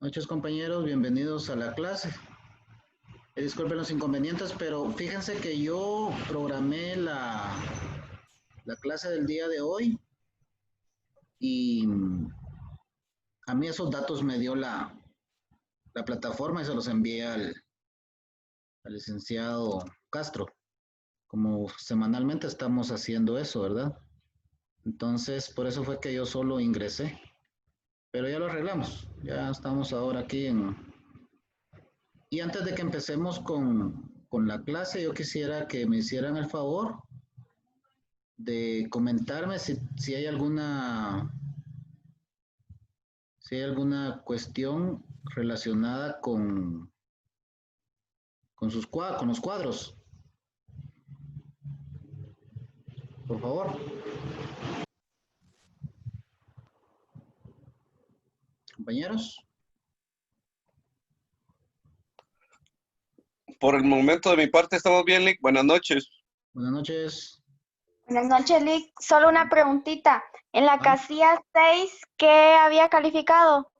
Noches compañeros, bienvenidos a la clase. Disculpen los inconvenientes, pero fíjense que yo programé la clase del día de hoy y a mí esos datos me dio la plataforma y se los envié al licenciado Castro. Como semanalmente estamos haciendo eso, ¿verdad? Entonces, por eso fue que yo solo ingresé. Pero ya lo arreglamos. Ya estamos ahora aquí Y antes de que empecemos con la clase, yo quisiera que me hicieran el favor de comentarme si hay alguna cuestión relacionada con los cuadros, por favor, compañeros. Por el momento de mi parte estamos bien, Lick. Buenas noches. Buenas noches. Buenas noches, Lick. Solo una preguntita. En la Ah, casilla 6, ¿qué había calificado?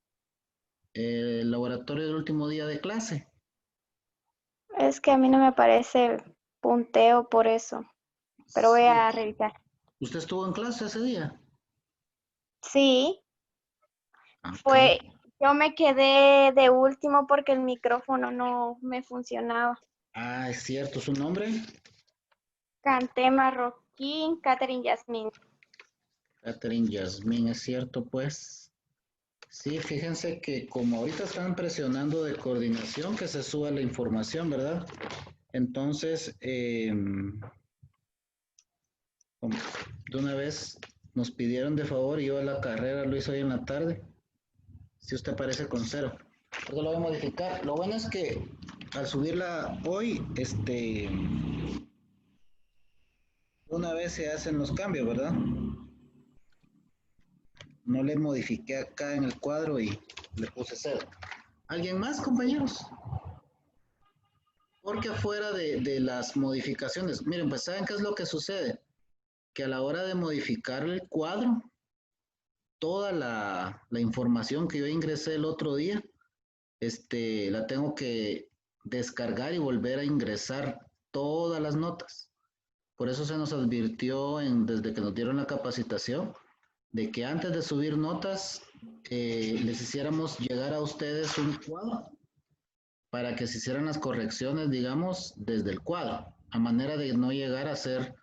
el laboratorio del último día de clase. Es que a mí no me aparece punteo por eso, pero voy Sí. a revisar. ¿Usted estuvo en clase ese día? Sí, Ok. yo me quedé de último porque el micrófono no me funcionaba. Ah, es cierto, ¿su nombre? Canté Marroquín, Catherine Yasmín. Catherine Yasmín, es cierto, pues. Sí, fíjense que como ahorita están presionando de coordinación que se suba la información, ¿verdad? Entonces, de una vez nos pidieron de favor y yo a la carrera lo hice hoy en la tarde. Si usted aparece con cero. Luego lo voy a modificar. Lo bueno es que al subirla hoy, de una vez se hacen los cambios, ¿verdad? No le modifiqué acá en el cuadro y le puse cero. ¿Alguien más, compañeros? Porque fuera de las modificaciones, miren, pues ¿saben qué es lo que sucede? Que a la hora de modificar el cuadro, toda la información que yo ingresé el otro día, la tengo que descargar y volver a ingresar todas las notas. Por eso se nos advirtió desde que nos dieron la capacitación de que antes de subir notas les hiciéramos llegar a ustedes un cuadro para que se hicieran las correcciones, digamos, desde el cuadro, a manera de no llegar a ser,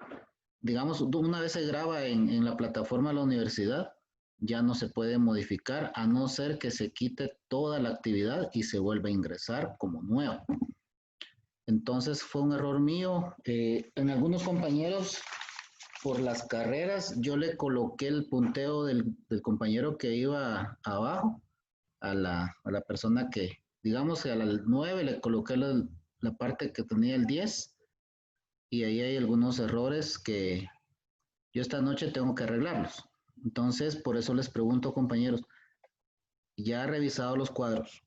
digamos, una vez se graba en la plataforma de la universidad, ya no se puede modificar a no ser que se quite toda la actividad y se vuelva a ingresar como nuevo. Entonces fue un error mío. En algunos compañeros, por las carreras, yo le coloqué el punteo del compañero que iba abajo a la persona que, digamos que a la 9 le coloqué la parte que tenía el 10 y ahí hay algunos errores que yo esta noche tengo que arreglarlos. Entonces, por eso les pregunto, compañeros, ya he revisado los cuadros.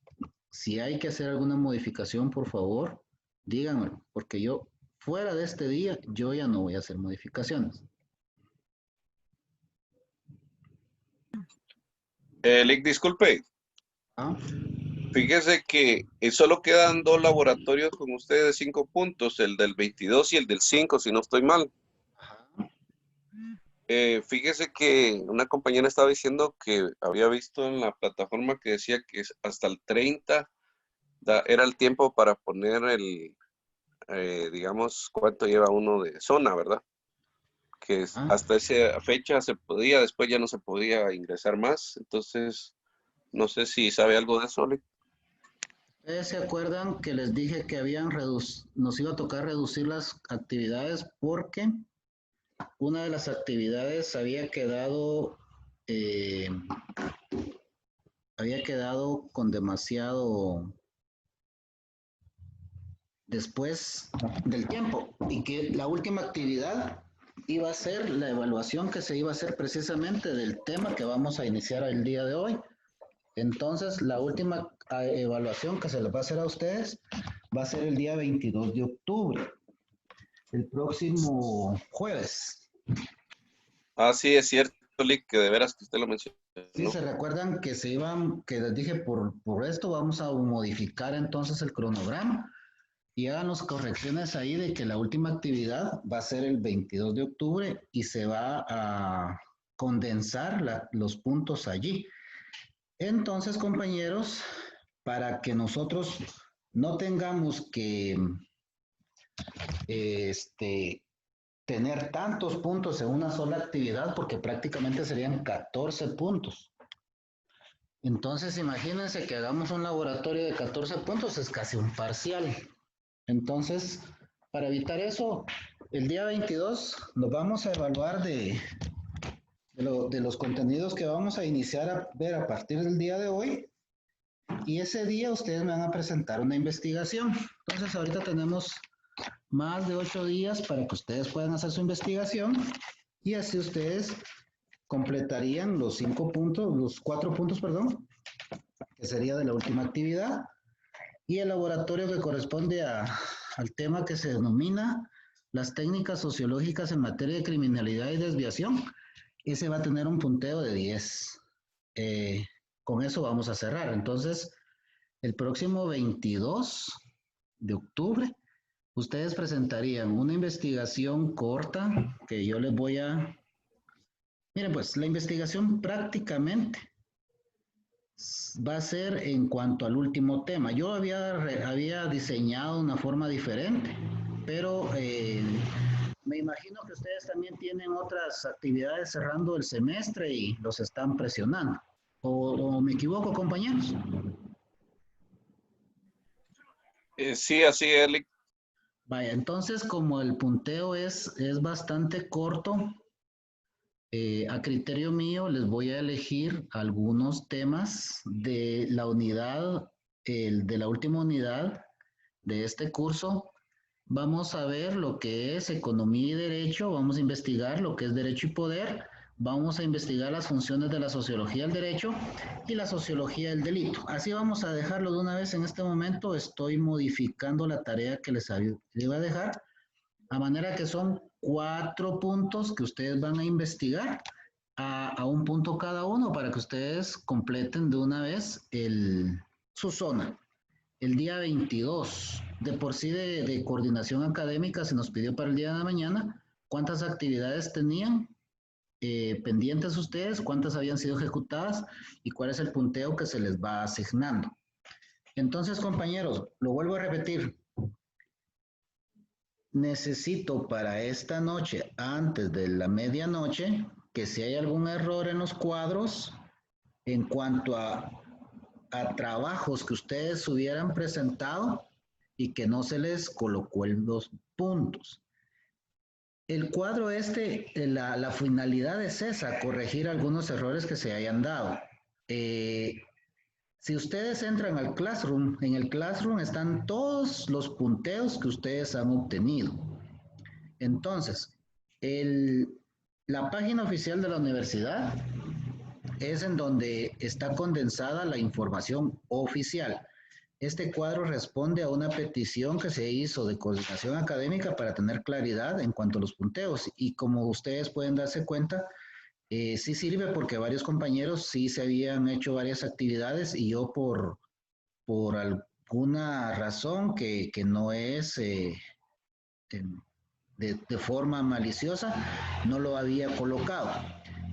Si hay que hacer alguna modificación, por favor, díganmelo, porque yo, fuera de este día, yo ya no voy a hacer modificaciones. Lick, disculpe. ¿Ah? Fíjese que solo quedan 2 laboratorios con ustedes de 5 puntos, el del 22 y el del 5, si no estoy mal. Fíjese que una compañera estaba diciendo que había visto en la plataforma que decía que hasta el 30 era el tiempo para poner digamos, cuánto lleva uno de zona, ¿verdad? Que Ah, hasta esa fecha se podía, después ya no se podía ingresar más. Entonces, no sé si sabe algo de eso, Lick. ¿ustedes se acuerdan que les dije que nos iba a tocar reducir las actividades porque una de las actividades eh, había quedado con demasiado después del tiempo y que la última actividad iba a ser la evaluación que se iba a hacer precisamente del tema que vamos a iniciar el día de hoy? Entonces, la última evaluación que se les va a hacer a ustedes va a ser el día 22 de octubre, el próximo jueves. Ah, sí, es cierto, Lick, que de veras que usted lo mencionó. Sí, se recuerdan que se iban, que les dije por esto vamos a modificar entonces el cronograma y hagan las correcciones ahí de que la última actividad va a ser el 22 de octubre y se va a condensar los puntos allí. Entonces, compañeros, para que nosotros no tengamos que tener tantos puntos en una sola actividad, porque prácticamente serían 14 puntos. Entonces, imagínense que hagamos un laboratorio de 14 puntos, es casi un parcial. Entonces, para evitar eso, el día 22 nos vamos a evaluar de los contenidos que vamos a iniciar a ver a partir del día de hoy. Y ese día ustedes me van a presentar una investigación. Entonces, ahorita tenemos más de 8 días para que ustedes puedan hacer su investigación y así ustedes completarían los 5 puntos, los 4 puntos, perdón, que sería de la última actividad, y el laboratorio que corresponde al tema que se denomina las técnicas sociológicas en materia de criminalidad y desviación. Ese va a tener un punteo de 10. Con eso vamos a cerrar. Entonces, el próximo 22 de octubre, ustedes presentarían una investigación corta que yo les voy a... Miren, pues la investigación prácticamente va a ser en cuanto al último tema. Yo había diseñado una forma diferente, pero me imagino que ustedes también tienen otras actividades cerrando el semestre y los están presionando. ¿O me equivoco, compañeros? Sí, así, Eli. Vaya, entonces como el punteo es bastante corto, a criterio mío les voy a elegir algunos temas de la unidad, de la última unidad de este curso. Vamos a ver lo que es economía y derecho, vamos a investigar lo que es derecho y poder, vamos a investigar las funciones de la sociología del derecho y la sociología del delito. Así vamos a dejarlo de una vez en este momento. Estoy modificando la tarea que les iba a dejar, a manera que son 4 puntos que ustedes van a investigar a un punto cada uno para que ustedes completen de una vez su zona. El día 22, de por sí de coordinación académica, se nos pidió para el día de mañana cuántas actividades tenían pendientes ustedes, cuántas habían sido ejecutadas y cuál es el punteo que se les va asignando. Entonces, compañeros, lo vuelvo a repetir. Necesito para esta noche, antes de la medianoche, que si hay algún error en los cuadros, en cuanto a trabajos que ustedes hubieran presentado y que no se les colocó en los puntos. El cuadro la finalidad es esa, corregir algunos errores que se hayan dado. Si ustedes entran al Classroom, en el Classroom están todos los punteos que ustedes han obtenido. Entonces, la página oficial de la universidad es en donde está condensada la información oficial. Este cuadro responde a una petición que se hizo de coordinación académica para tener claridad en cuanto a los punteos. Y como ustedes pueden darse cuenta, sí sirve porque varios compañeros sí se habían hecho varias actividades y yo por alguna razón que no es de forma maliciosa, no lo había colocado.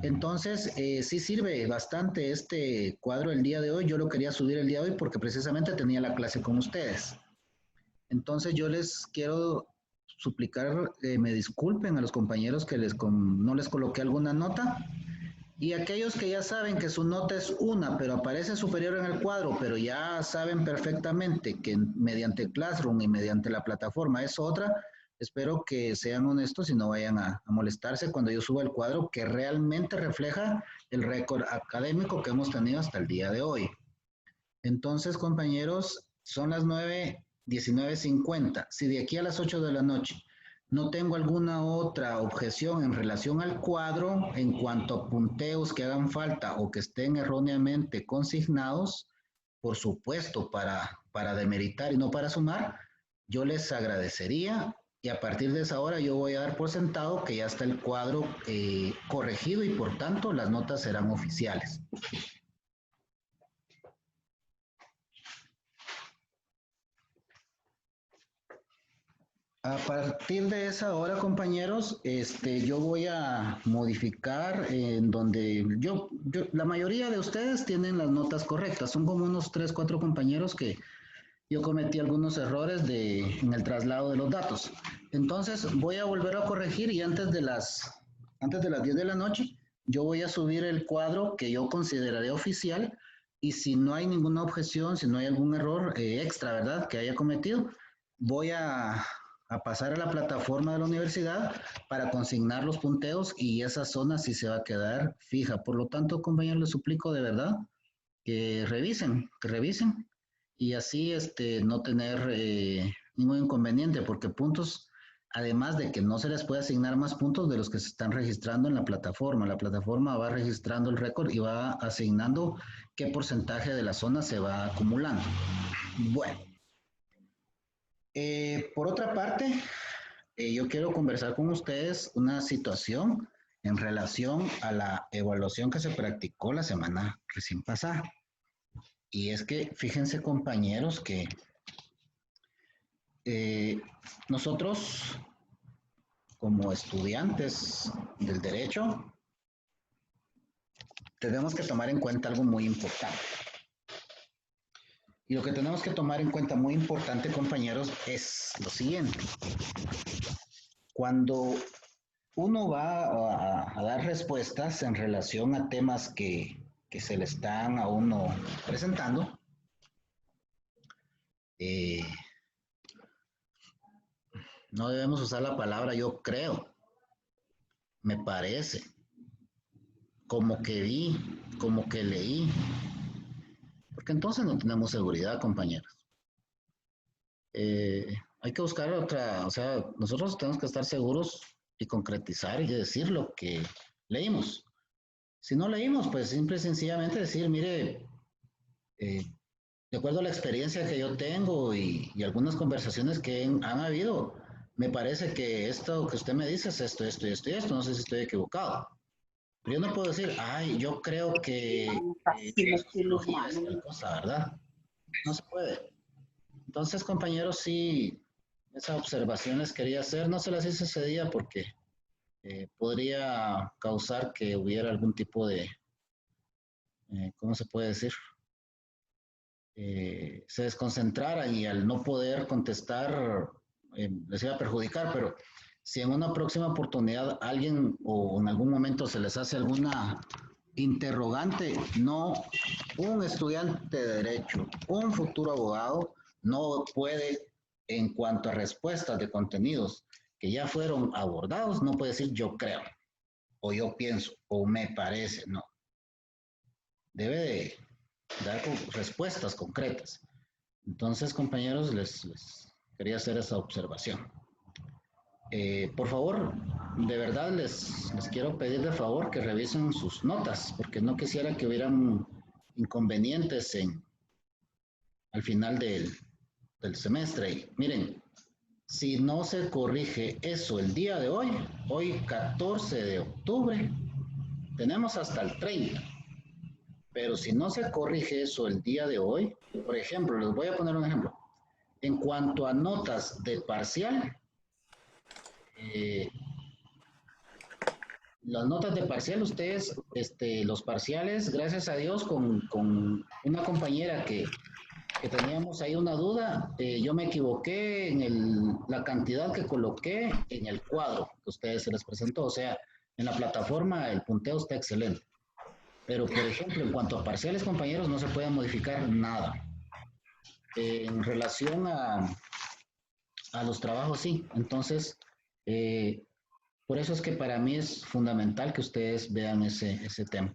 Entonces, sí sirve bastante este cuadro el día de hoy. Yo lo quería subir el día de hoy porque precisamente tenía la clase con ustedes. Entonces, yo les quiero suplicar, me disculpen a los compañeros que no les coloqué alguna nota. Y aquellos que ya saben que su nota es 1, pero aparece superior en el cuadro, pero ya saben perfectamente que mediante Classroom y mediante la plataforma es otra, espero que sean honestos y no vayan a molestarse cuando yo suba el cuadro que realmente refleja el récord académico que hemos tenido hasta el día de hoy. Entonces, compañeros, son las 9:19:50. Si de aquí a las 8 de la noche no tengo alguna otra objeción en relación al cuadro en cuanto a punteos que hagan falta o que estén erróneamente consignados, por supuesto, para demeritar y no para sumar, yo les agradecería Y a partir de esa hora yo voy a dar por sentado que ya está el cuadro corregido y por tanto las notas serán oficiales. A partir de esa hora, compañeros, yo voy a modificar en donde la mayoría de ustedes tienen las notas correctas. Son como unos 3, 4 compañeros que yo cometí algunos errores en el traslado de los datos. Entonces, voy a volver a corregir y antes de las 10 de la noche, yo voy a subir el cuadro que yo consideraré oficial y si no hay ninguna objeción, si no hay algún error extra, ¿verdad?, que haya cometido, voy a pasar a la plataforma de la universidad para consignar los punteos y esa zona sí se va a quedar fija. Por lo tanto, compañeros, les suplico de verdad que revisen y así no tener ningún inconveniente, porque puntos, además de que no se les puede asignar más puntos de los que se están registrando en la plataforma va registrando el récord y va asignando qué porcentaje de la zona se va acumulando. Bueno, por otra parte, yo quiero conversar con ustedes una situación en relación a la evaluación que se practicó la semana recién pasada. Y es que fíjense, compañeros, que nosotros como estudiantes del derecho tenemos que tomar en cuenta algo muy importante. Y lo que tenemos que tomar en cuenta muy importante, compañeros, es lo siguiente. Cuando uno va a dar respuestas en relación a temas que se le están a uno presentando, no debemos usar la palabra yo creo, me parece, como que vi, como que leí, porque entonces no tenemos seguridad, compañeros. Hay que buscar otra, o sea, nosotros tenemos que estar seguros y concretizar y decir lo que leímos. Si no leímos, pues simple y sencillamente decir, mire, de acuerdo a la experiencia que yo tengo y algunas conversaciones que han habido, me parece que esto que usted me dice es esto, esto y esto y esto, no sé si estoy equivocado. Pero yo no puedo decir, ay, yo creo que la sociología es tal cosa, ¿verdad? No se puede. Entonces, compañeros, sí, esas observaciones quería hacer, no se las hice ese día porque podría causar que hubiera algún tipo de, ¿cómo se puede decir? Se desconcentrara y al no poder contestar les iba a perjudicar, pero si en una próxima oportunidad alguien o en algún momento se les hace alguna interrogante, no, un estudiante de derecho, un futuro abogado no puede, en cuanto a respuestas de contenidos que ya fueron abordados, no puede decir yo creo, o yo pienso, o me parece, no. Debe de dar respuestas concretas. Entonces, compañeros, les quería hacer esa observación. Por favor, de verdad les quiero pedir de favor que revisen sus notas, porque no quisiera que hubieran inconvenientes al final del semestre. Y miren, si no se corrige eso el día de hoy 14 de octubre, tenemos hasta el 30. Pero si no se corrige eso el día de hoy, por ejemplo, les voy a poner un ejemplo. En cuanto a notas de parcial, las notas de parcial, ustedes, los parciales, gracias a Dios, con una compañera que teníamos ahí una duda, yo me equivoqué en la cantidad que coloqué en el cuadro que ustedes se les presentó. O sea, en la plataforma el punteo está excelente. Pero, por ejemplo, en cuanto a parciales, compañeros, no se puede modificar nada. En relación a los trabajos, sí. Entonces, por eso es que para mí es fundamental que ustedes vean ese tema.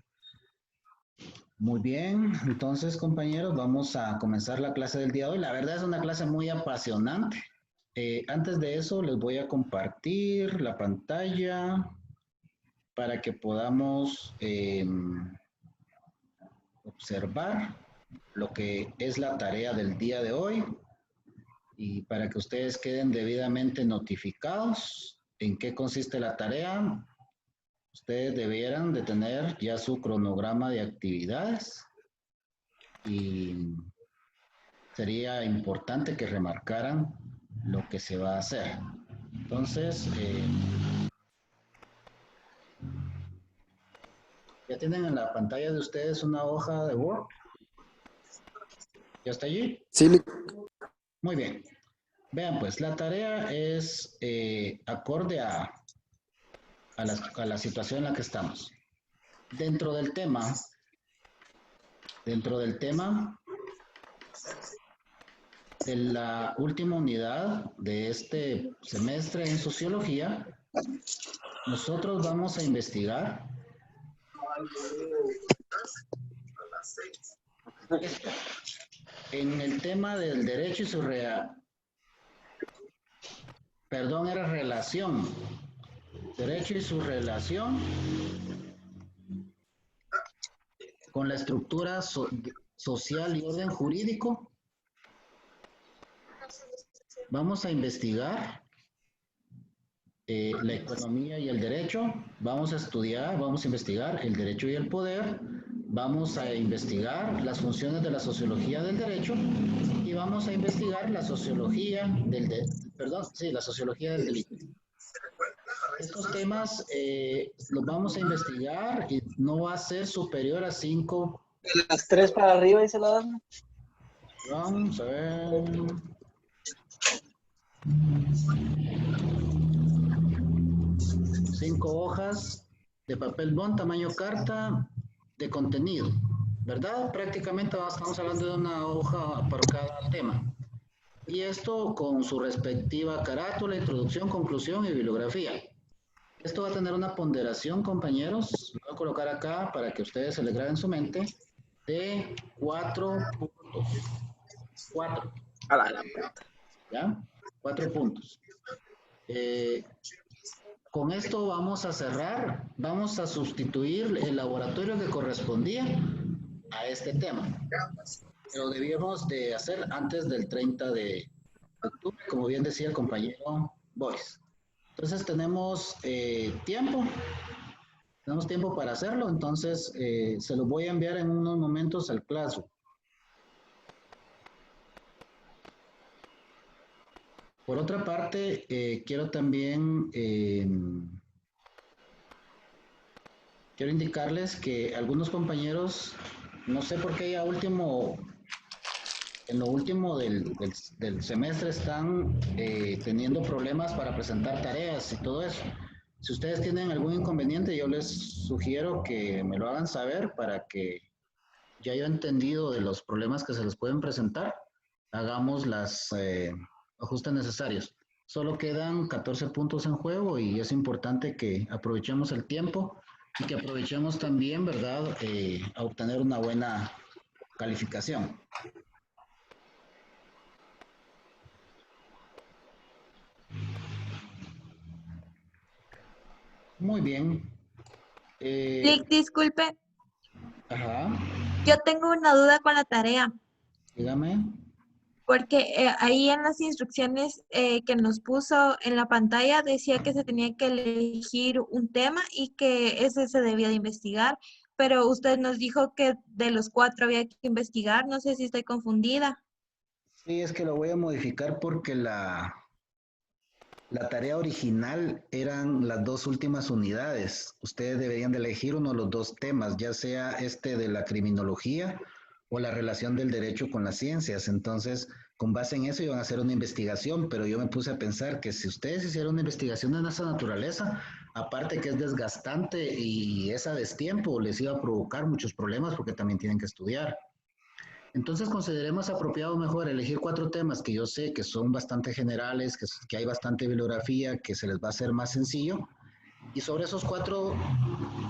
Muy bien, entonces, compañeros, vamos a comenzar la clase del día de hoy. La verdad es una clase muy apasionante. Antes de eso, les voy a compartir la pantalla para que podamos observar lo que es la tarea del día de hoy. y para que ustedes queden debidamente notificados en qué consiste la tarea, ustedes debieran de tener ya su cronograma de actividades y sería importante que remarcaran lo que se va a hacer. Entonces, ¿ya tienen en la pantalla de ustedes una hoja de Word? ¿Ya está allí? Sí, Muy bien. Vean, pues la tarea es acorde a la situación en la que estamos. Dentro del tema, de la última unidad de este semestre en sociología, nosotros vamos a investigar esto. En el tema del derecho y su relación. Derecho y su relación con la estructura social y orden jurídico. Vamos a investigar la economía y el derecho. Vamos a investigar el derecho y el poder. Vamos a investigar las funciones de la sociología del derecho y vamos a investigar la sociología la sociología del delito. Estos temas los vamos a investigar y no va a ser superior a 5. De las 3 para arriba, dice la dama. Vamos a ver. Cinco hojas de papel bond, tamaño carta, de contenido, ¿verdad? Prácticamente estamos hablando de una hoja para cada tema. Y esto con su respectiva carátula, introducción, conclusión y bibliografía. Esto va a tener una ponderación, compañeros, lo voy a colocar acá para que ustedes se le graben en su mente, de 4 puntos. 4. ¿Ya? 4 puntos. Con esto vamos a cerrar, vamos a sustituir el laboratorio que correspondía a este tema. Lo debíamos de hacer antes del 30 de octubre, como bien decía el compañero Boris. Entonces tenemos tiempo para hacerlo, entonces se los voy a enviar en unos momentos al Classroom. Por otra parte, quiero también quiero indicarles que algunos compañeros, no sé por qué ya en lo último del semestre están teniendo problemas para presentar tareas y todo eso. Si ustedes tienen algún inconveniente, yo les sugiero que me lo hagan saber para que ya yo entendido de los problemas que se les pueden presentar, hagamos los ajustes necesarios. Solo quedan 14 puntos en juego y es importante que aprovechemos el tiempo y que aprovechemos también, ¿verdad?, a obtener una buena calificación. Muy bien. Disculpe, Ajá, yo tengo una duda con la tarea, dígame. porque ahí en las instrucciones que nos puso en la pantalla decía que se tenía que elegir un tema y que ese se debía de investigar, pero usted nos dijo que de los 4 había que investigar, no sé si estoy confundida. Sí, es que lo voy a modificar porque la tarea original eran las 2 últimas unidades. Ustedes deberían de elegir uno de los 2 temas, ya sea este de la criminología o la relación del derecho con las ciencias. Entonces, con base en eso iban a hacer una investigación, pero yo me puse a pensar que si ustedes hicieran una investigación de esa naturaleza, aparte que es desgastante y es a destiempo, les iba a provocar muchos problemas porque también tienen que estudiar. Entonces consideremos apropiado mejor elegir 4 temas que yo sé que son bastante generales, que hay bastante bibliografía, que se les va a hacer más sencillo. Y sobre esos 4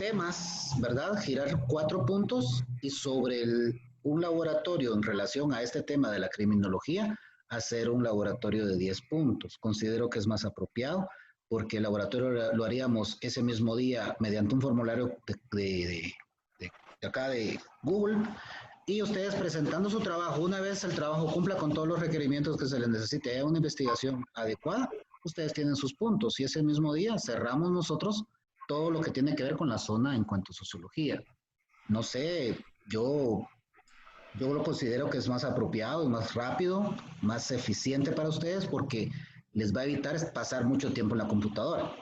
temas, ¿verdad? Girar 4 puntos y sobre un laboratorio en relación a este tema de la criminología, hacer un laboratorio de 10 puntos. Considero que es más apropiado porque el laboratorio lo haríamos ese mismo día mediante un formulario de acá de Google. y ustedes presentando su trabajo, una vez el trabajo cumpla con todos los requerimientos que se les necesite, haya una investigación adecuada, ustedes tienen sus puntos y ese mismo día cerramos nosotros todo lo que tiene que ver con la zona en cuanto a sociología. No sé, yo lo considero que es más apropiado y más rápido, más eficiente para ustedes porque les va a evitar pasar mucho tiempo en la computadora.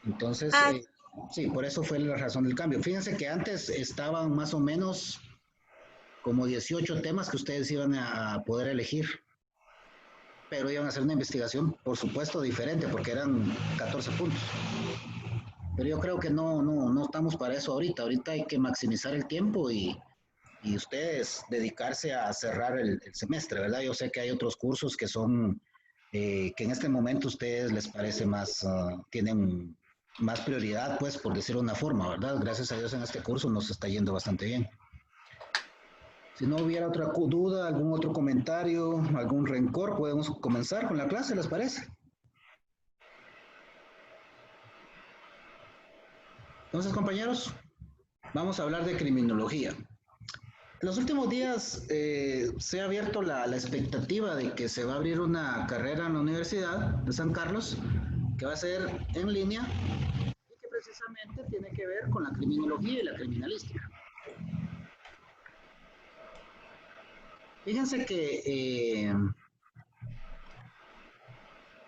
Entonces, Ah, sí, por eso fue la razón del cambio. Fíjense que antes estaban más o menos como 18 temas que ustedes iban a poder elegir, pero iban a hacer una investigación, por supuesto, diferente, porque eran 14 puntos. Pero yo creo que no estamos para eso ahorita. Ahorita hay que maximizar el tiempo y ustedes dedicarse a cerrar el semestre, ¿verdad? Yo sé que hay otros cursos que son, que en este momento a ustedes les parece más, tienen más prioridad, pues, por decirlo de una forma, ¿verdad? Gracias a Dios en este curso nos está yendo bastante bien. Si no hubiera otra duda, algún otro comentario, algún rencor, podemos comenzar con la clase, ¿les parece? Entonces, compañeros, vamos a hablar de criminología. En los últimos días se ha abierto la expectativa de que se va a abrir una carrera en la Universidad de San Carlos que va a ser en línea y que precisamente tiene que ver con la criminología y la criminalística. Fíjense que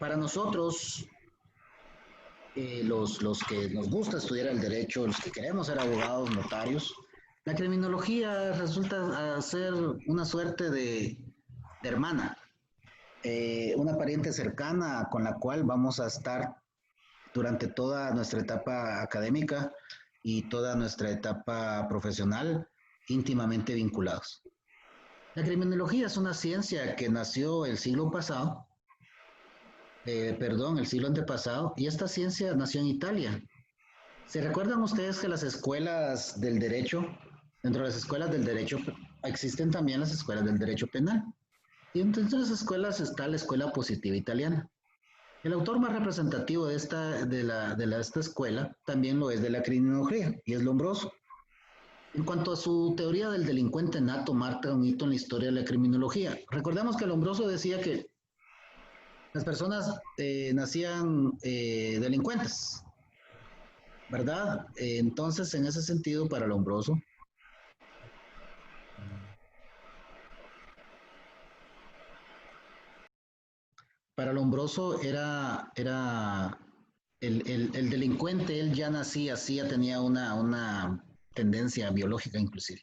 para nosotros, los que nos gusta estudiar el derecho, los que queremos ser abogados, notarios, la criminología resulta ser una suerte de hermana, una pariente cercana con la cual vamos a estar durante toda nuestra etapa académica y toda nuestra etapa profesional íntimamente vinculados. La criminología es una ciencia que nació el siglo pasado, el siglo antepasado, y esta ciencia nació en Italia. ¿Se recuerdan ustedes que las escuelas del derecho, dentro de las escuelas del derecho, existen también las escuelas del derecho penal? Y entre las escuelas está la escuela positiva italiana. El autor más representativo de esta escuela también lo es de la criminología, y es Lombroso. En cuanto a su teoría del delincuente nato, marca un hito en la historia de la criminología. Recordemos que Lombroso decía que las personas nacían delincuentes, ¿verdad? Entonces, en ese sentido, para Lombroso, era el delincuente, él ya nacía así, ya tenía una tendencia biológica inclusive.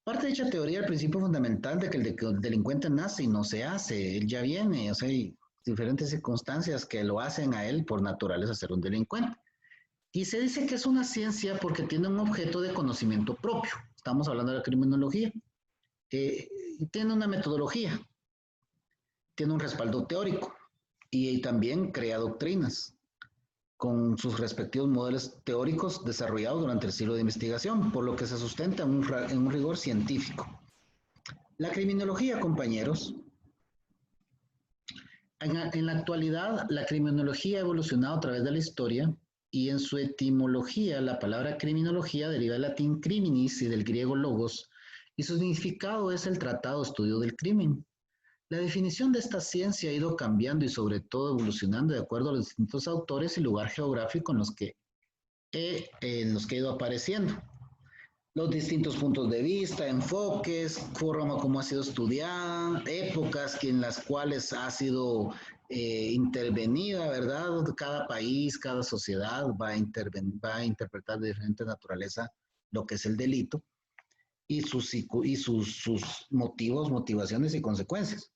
Parte de dicha teoría, el principio fundamental de que el delincuente nace y no se hace, él ya viene, o sea, hay diferentes circunstancias que lo hacen a él por naturaleza ser un delincuente. Y se dice que es una ciencia porque tiene un objeto de conocimiento propio. Estamos hablando de la criminología. Tiene una metodología, tiene un respaldo teórico y también crea doctrinas con sus respectivos modelos teóricos desarrollados durante el siglo de investigación, por lo que se sustenta en un rigor científico. La criminología, compañeros, en la actualidad, la criminología ha evolucionado a través de la historia y en su etimología, la palabra criminología deriva del latín criminis y del griego logos, y su significado es el tratado estudio del crimen. La definición de esta ciencia ha ido cambiando y sobre todo evolucionando de acuerdo a los distintos autores y lugar geográfico en los que ha ido apareciendo. Los distintos puntos de vista, enfoques, forma como ha sido estudiada, épocas en las cuales ha sido intervenida, ¿verdad? Cada país, cada sociedad va a interpretar de diferente naturaleza lo que es el delito y sus motivos, motivaciones y consecuencias.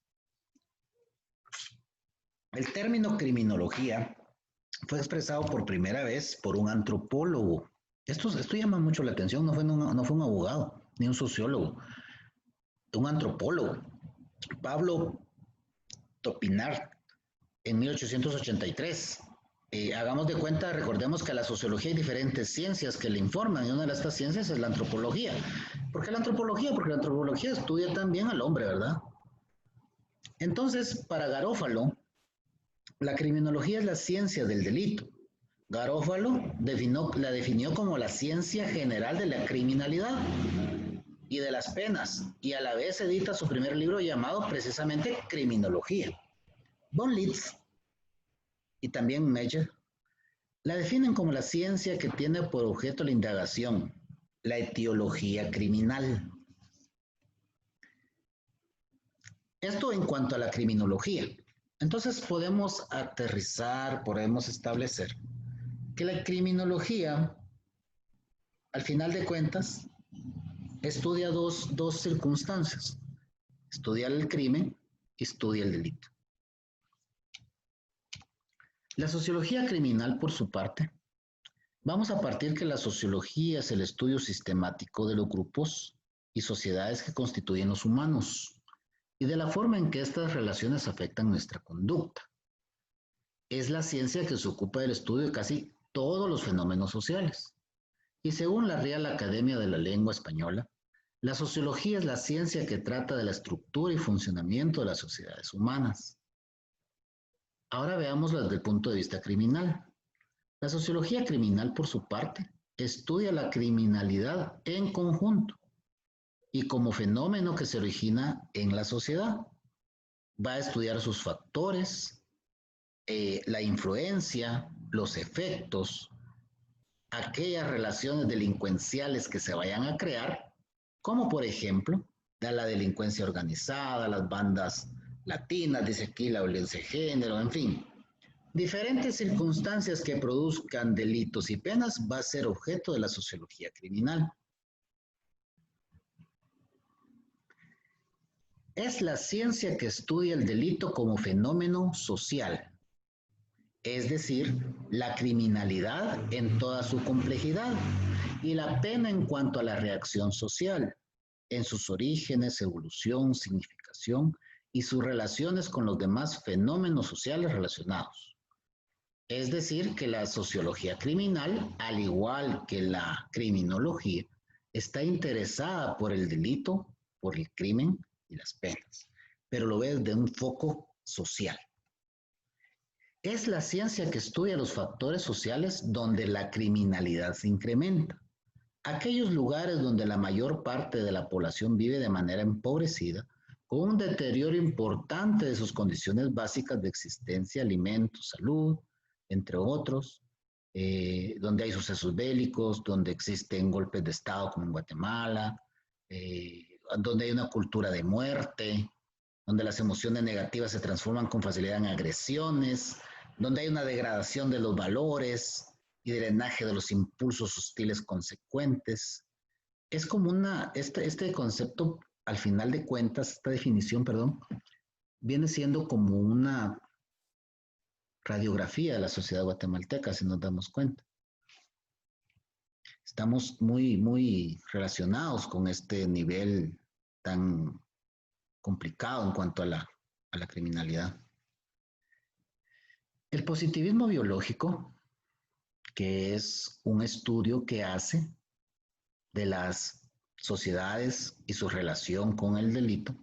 El término criminología fue expresado por primera vez por un antropólogo. Esto llama mucho la atención, no fue un abogado, ni un sociólogo, un antropólogo, Pablo Topinard, en 1883. Hagamos de cuenta, recordemos que a la sociología hay diferentes ciencias que le informan, y una de estas ciencias es la antropología. ¿Por qué la antropología? Porque la antropología estudia también al hombre, ¿verdad? Entonces, para Garófalo, la criminología es la ciencia del delito. Garófalo la definió como la ciencia general de la criminalidad. y de las penas, y a la vez edita su primer libro llamado precisamente Criminología. Von Litz y también Meyer la definen como la ciencia que tiene por objeto la indagación, la etiología criminal. Esto en cuanto a la criminología. Entonces podemos aterrizar, podemos establecer que la criminología, al final de cuentas, estudia dos circunstancias. Estudia el crimen y estudia el delito. La sociología criminal, por su parte, vamos a partir que la sociología es el estudio sistemático de los grupos y sociedades que constituyen los humanos y de la forma en que estas relaciones afectan nuestra conducta. Es la ciencia que se ocupa del estudio de casi todos los fenómenos sociales. Y según la Real Academia de la Lengua Española, la sociología es la ciencia que trata de la estructura y funcionamiento de las sociedades humanas. Ahora veámoslo desde el punto de vista criminal. La sociología criminal, por su parte, estudia la criminalidad en conjunto y como fenómeno que se origina en la sociedad. Va a estudiar sus factores, la influencia, los efectos, aquellas relaciones delincuenciales que se vayan a crear, como por ejemplo, la delincuencia organizada, las bandas latinas, dice aquí la violencia de género, en fin. Diferentes circunstancias que produzcan delitos y penas va a ser objeto de la sociología criminal. Es la ciencia que estudia el delito como fenómeno social, es decir, la criminalidad en toda su complejidad y la pena en cuanto a la reacción social, en sus orígenes, evolución, significación y sus relaciones con los demás fenómenos sociales relacionados. Es decir, que la sociología criminal, al igual que la criminología, está interesada por el delito, por el crimen y las penas, pero lo ve desde un foco social. Es la ciencia que estudia los factores sociales donde la criminalidad se incrementa. Aquellos lugares donde la mayor parte de la población vive de manera empobrecida, con un deterioro importante de sus condiciones básicas de existencia, alimentos, salud, entre otros, donde hay sucesos bélicos, donde existen golpes de Estado como en Guatemala, donde hay una cultura de muerte, donde las emociones negativas se transforman con facilidad en agresiones, donde hay una degradación de los valores y drenaje de los impulsos hostiles consecuentes. Es como este concepto, al final de cuentas, esta definición, perdón, viene siendo como una radiografía de la sociedad guatemalteca, si nos damos cuenta. Estamos muy relacionados con este nivel tan complicado en cuanto a la criminalidad. El positivismo biológico, que es un estudio que hace de las sociedades y su relación con el delito,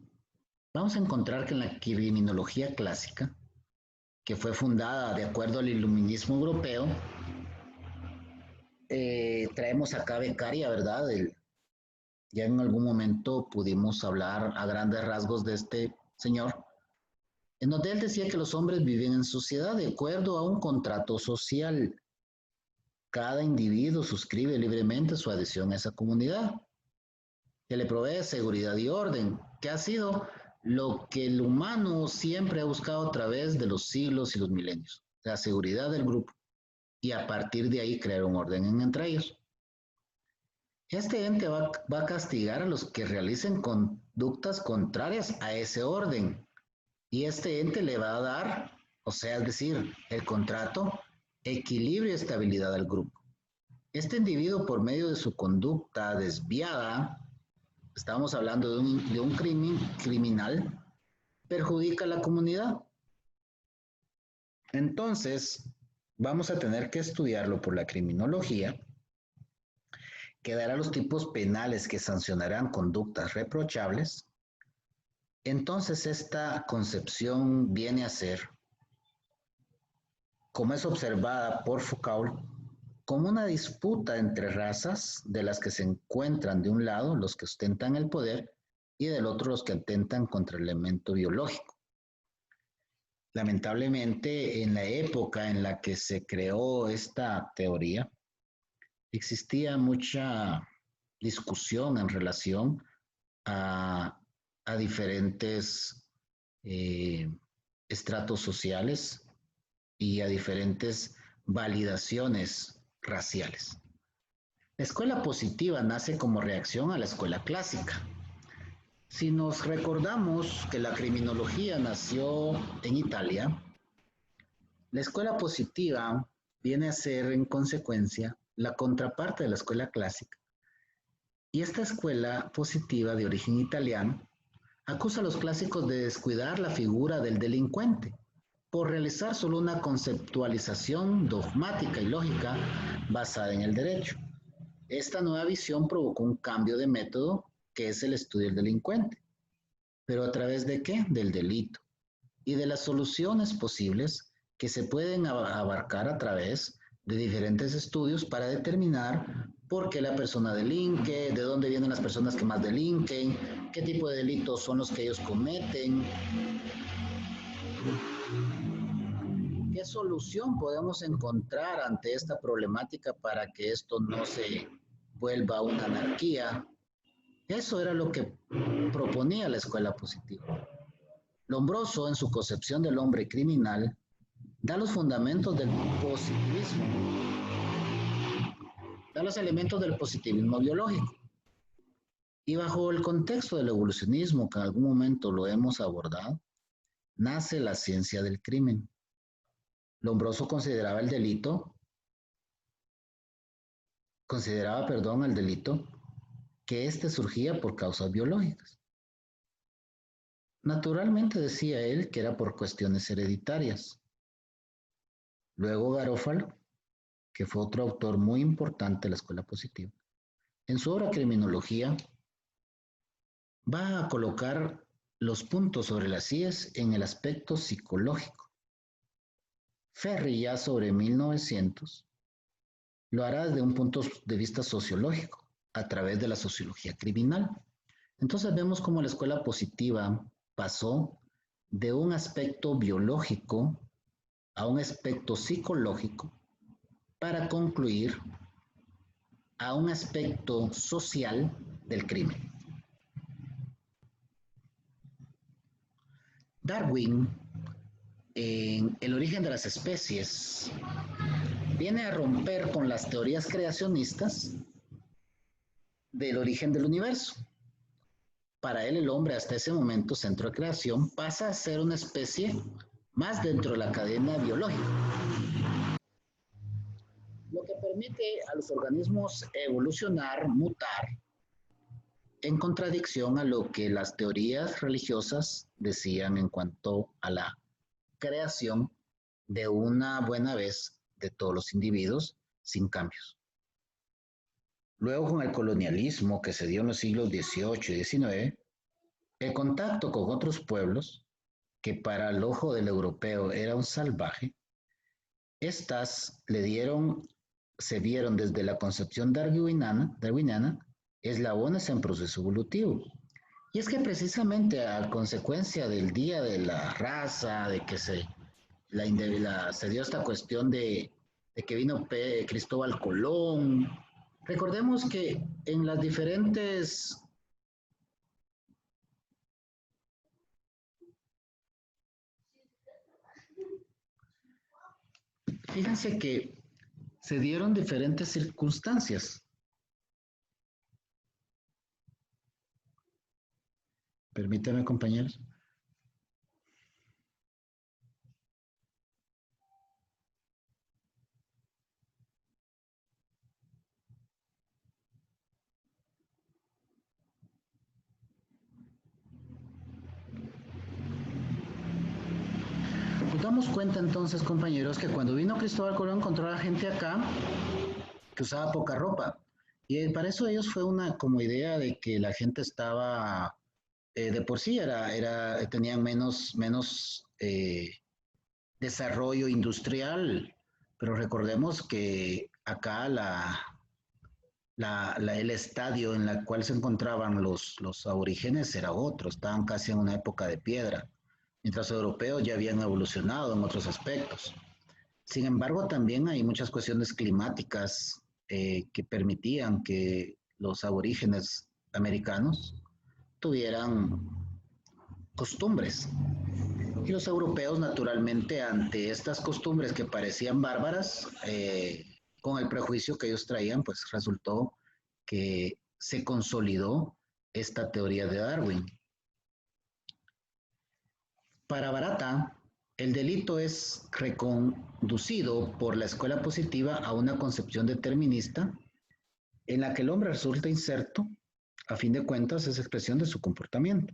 vamos a encontrar que en la criminología clásica, que fue fundada de acuerdo al iluminismo europeo, traemos acá Beccaria, ¿verdad? Ya en algún momento pudimos hablar a grandes rasgos de este señor, en donde él decía que los hombres viven en sociedad de acuerdo a un contrato social. Cada individuo suscribe libremente su adhesión a esa comunidad, que le provee seguridad y orden, que ha sido lo que el humano siempre ha buscado a través de los siglos y los milenios, la seguridad del grupo, y a partir de ahí crear un orden entre ellos. Este ente va a castigar a los que realicen conductas contrarias a ese orden, y este ente le va a dar, o sea, es decir, el contrato, equilibrio y estabilidad al grupo. Este individuo, por medio de su conducta desviada, estamos hablando de un criminal, perjudica a la comunidad. Entonces, vamos a tener que estudiarlo por la criminología, que dará los tipos penales que sancionarán conductas reprochables. Entonces, esta concepción viene a ser, como es observada por Foucault, como una disputa entre razas de las que se encuentran de un lado los que ostentan el poder y del otro los que atentan contra el elemento biológico. Lamentablemente, en la época en la que se creó esta teoría, existía mucha discusión en relación a diferentes estratos sociales y a diferentes validaciones raciales. La escuela positiva nace como reacción a la escuela clásica. Si nos recordamos que la criminología nació en Italia, la escuela positiva viene a ser en consecuencia la contraparte de la escuela clásica. Y esta escuela positiva de origen italiano acusa a los clásicos de descuidar la figura del delincuente por realizar solo una conceptualización dogmática y lógica basada en el derecho. Esta nueva visión provocó un cambio de método que es el estudio del delincuente. ¿Pero a través de qué? Del delito y de las soluciones posibles que se pueden abarcar a través de diferentes estudios para determinar por qué la persona delinque, de dónde vienen las personas que más delinquen, qué tipo de delitos son los que ellos cometen, qué solución podemos encontrar ante esta problemática para que esto no se vuelva una anarquía. Eso era lo que proponía la escuela positiva. Lombroso, en su concepción del hombre criminal, da los fundamentos del positivismo, da los elementos del positivismo biológico. Y bajo el contexto del evolucionismo, que en algún momento lo hemos abordado, nace la ciencia del crimen. Lombroso consideraba el delito que éste surgía por causas biológicas. Naturalmente decía él que era por cuestiones hereditarias. Luego Garófalo, que fue otro autor muy importante de la escuela positiva, en su obra Criminología, va a colocar los puntos sobre las IES en el aspecto psicológico. Ferri, ya sobre 1900, lo hará desde un punto de vista sociológico, a través de la sociología criminal. Entonces vemos cómo la escuela positiva pasó de un aspecto biológico a un aspecto psicológico para concluir a un aspecto social del crimen. Darwin, en El origen de las especies, viene a romper con las teorías creacionistas del origen del universo. Para él, el hombre, hasta ese momento, centro de creación, pasa a ser una especie más dentro de la cadena biológica, lo que permite a los organismos evolucionar, mutar, en contradicción a lo que las teorías religiosas decían en cuanto a la creación de una buena vez de todos los individuos sin cambios. Luego, con el colonialismo que se dio en los siglos XVIII y XIX, el contacto con otros pueblos, que para el ojo del europeo era un salvaje, estas se vieron desde la concepción darwiniana eslabones en proceso evolutivo. Y es que precisamente a consecuencia del Día de la Raza, de que se dio esta cuestión de que vino Cristóbal Colón, recordemos que en las diferentes fíjense que se dieron diferentes circunstancias. Permítanme, compañeros. Nos damos cuenta entonces, compañeros, que cuando vino Cristóbal Colón encontró a la gente acá que usaba poca ropa. Y para eso ellos fue una como idea de que la gente estaba, de por sí tenían menos desarrollo industrial, pero recordemos que acá el estadio en el cual se encontraban los aborígenes era otro, estaban casi en una época de piedra, mientras los europeos ya habían evolucionado en otros aspectos. Sin embargo, también hay muchas cuestiones climáticas que permitían que los aborígenes americanos tuvieran costumbres. Y los europeos, naturalmente, ante estas costumbres que parecían bárbaras, con el prejuicio que ellos traían, pues resultó que se consolidó esta teoría de Darwin. Para Barata, el delito es reconducido por la escuela positiva a una concepción determinista en la que el hombre resulta inserto, a fin de cuentas, es expresión de su comportamiento.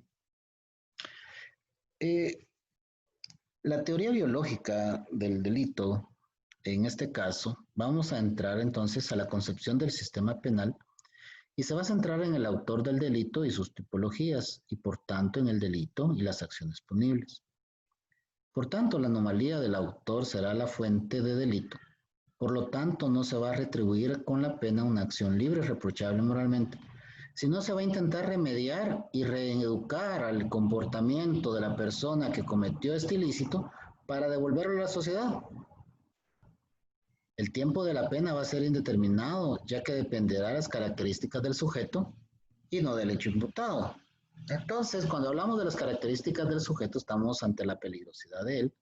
La teoría biológica del delito, en este caso, vamos a entrar entonces a la concepción del sistema penal y se va a centrar en el autor del delito y sus tipologías, y por tanto en el delito y las acciones punibles. Por tanto, la anomalía del autor será la fuente de delito. Por lo tanto, no se va a retribuir con la pena una acción libre y reprochable moralmente, sino se va a intentar remediar y reeducar al comportamiento de la persona que cometió este ilícito para devolverlo a la sociedad. El tiempo de la pena va a ser indeterminado, ya que dependerá de las características del sujeto y no del hecho imputado. Entonces, cuando hablamos de las características del sujeto, estamos ante la peligrosidad de él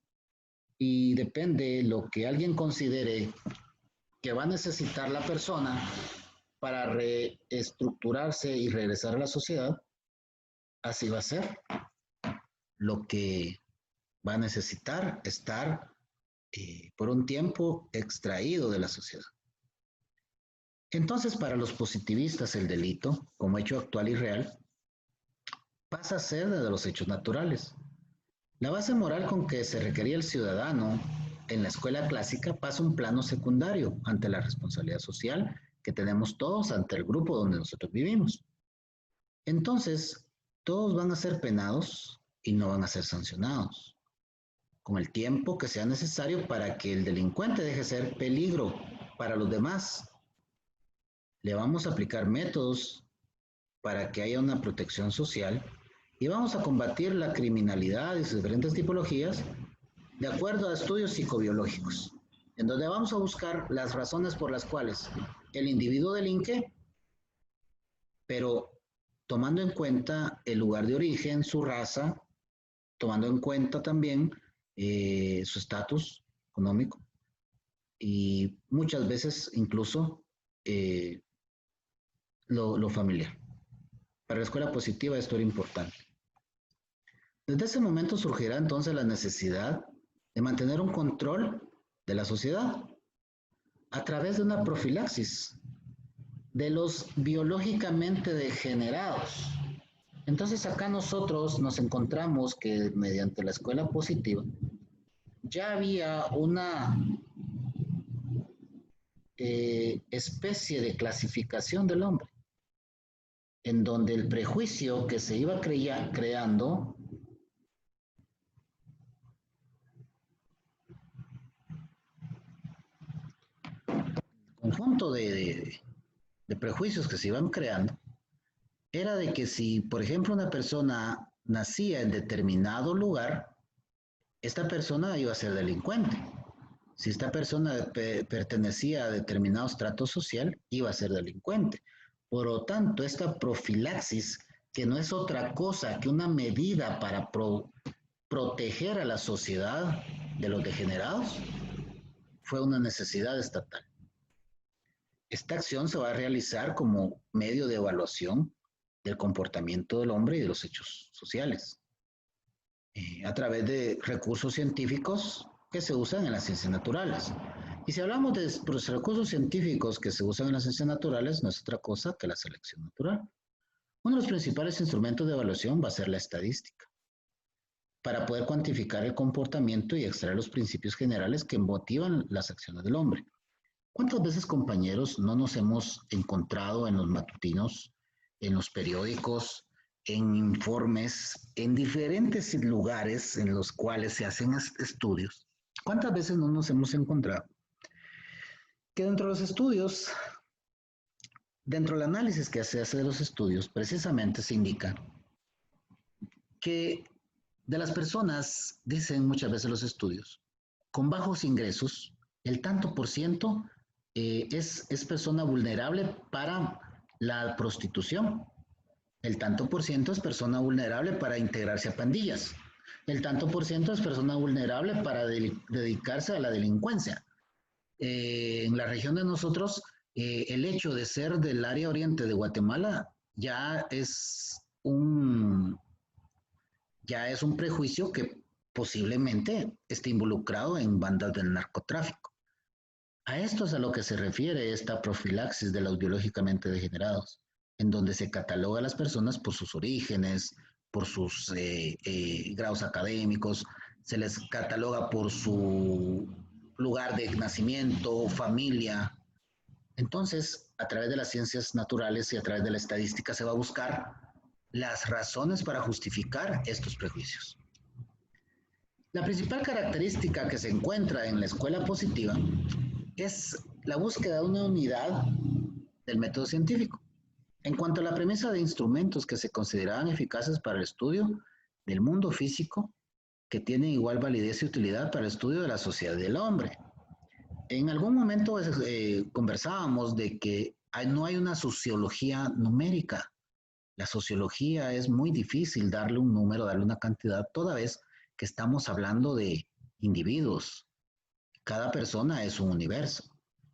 y depende lo que alguien considere que va a necesitar la persona para reestructurarse y regresar a la sociedad, así va a ser. Lo que va a necesitar estar por un tiempo extraído de la sociedad. Entonces, para los positivistas, el delito, como hecho actual y real, pasa a ser de los hechos naturales. La base moral con que se requería el ciudadano en la escuela clásica pasa a un plano secundario ante la responsabilidad social que tenemos todos ante el grupo donde nosotros vivimos. Entonces, todos van a ser penados y no van a ser sancionados, con el tiempo que sea necesario para que el delincuente deje de ser peligro para los demás. Le vamos a aplicar métodos para que haya una protección social y vamos a combatir la criminalidad y sus diferentes tipologías de acuerdo a estudios psicobiológicos, en donde vamos a buscar las razones por las cuales el individuo delinque, pero tomando en cuenta el lugar de origen, su raza, tomando en cuenta también su estatus económico y muchas veces incluso lo familiar. Para la escuela positiva esto era importante. Desde ese momento surgirá entonces la necesidad de mantener un control de la sociedad a través de una profilaxis de los biológicamente degenerados. Entonces acá nosotros nos encontramos que mediante la escuela positiva ya había una especie de clasificación del hombre, en donde el prejuicio que se iba creando conjunto de prejuicios que se iban creando era de que si, por ejemplo, una persona nacía en determinado lugar, esta persona iba a ser delincuente. Si esta persona pertenecía a determinado estrato social, iba a ser delincuente. Por lo tanto, esta profilaxis, que no es otra cosa que una medida para proteger a la sociedad de los degenerados, fue una necesidad estatal. Esta acción se va a realizar como medio de evaluación del comportamiento del hombre y de los hechos sociales, a través de recursos científicos que se usan en las ciencias naturales. Y si hablamos de los recursos científicos que se usan en las ciencias naturales, no es otra cosa que la selección natural. Uno de los principales instrumentos de evaluación va a ser la estadística, para poder cuantificar el comportamiento y extraer los principios generales que motivan las acciones del hombre. ¿Cuántas veces, compañeros, no nos hemos encontrado en los matutinos, en los periódicos, en informes, en diferentes lugares en los cuales se hacen estudios? ¿Cuántas veces no nos hemos encontrado que dentro de los estudios, dentro del análisis que se hace de los estudios, precisamente se indica que de las personas, dicen muchas veces los estudios, con bajos ingresos, el tanto por ciento es persona vulnerable para la prostitución. El tanto por ciento es persona vulnerable para integrarse a pandillas. El tanto por ciento es persona vulnerable para dedicarse a la delincuencia. En la región de nosotros, el hecho de ser del área oriente de Guatemala ya es un prejuicio que posiblemente esté involucrado en bandas del narcotráfico. A esto es a lo que se refiere esta profilaxis de los biológicamente degenerados, en donde se cataloga a las personas por sus orígenes, por sus grados académicos, se les cataloga por su lugar de nacimiento, familia. Entonces, a través de las ciencias naturales y a través de la estadística se va a buscar las razones para justificar estos prejuicios. La principal característica que se encuentra en la escuela positiva es la búsqueda de una unidad del método científico. En cuanto a la premisa de instrumentos que se consideraban eficaces para el estudio del mundo físico, que tienen igual validez y utilidad para el estudio de la sociedad del hombre. En algún momento conversábamos de que no hay una sociología numérica. La sociología es muy difícil darle un número, darle una cantidad, toda vez que estamos hablando de individuos. Cada persona es un universo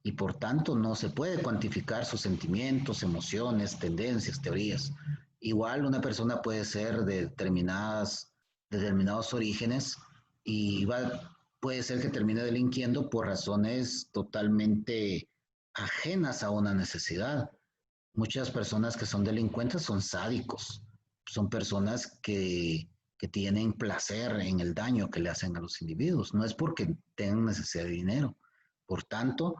y por tanto no se puede cuantificar sus sentimientos, emociones, tendencias, teorías. Igual una persona puede ser de determinados orígenes y puede ser que termine delinquiendo por razones totalmente ajenas a una necesidad. Muchas personas que son delincuentes son sádicos, son personas que tienen placer en el daño que le hacen a los individuos, no es porque tengan necesidad de dinero. Por tanto,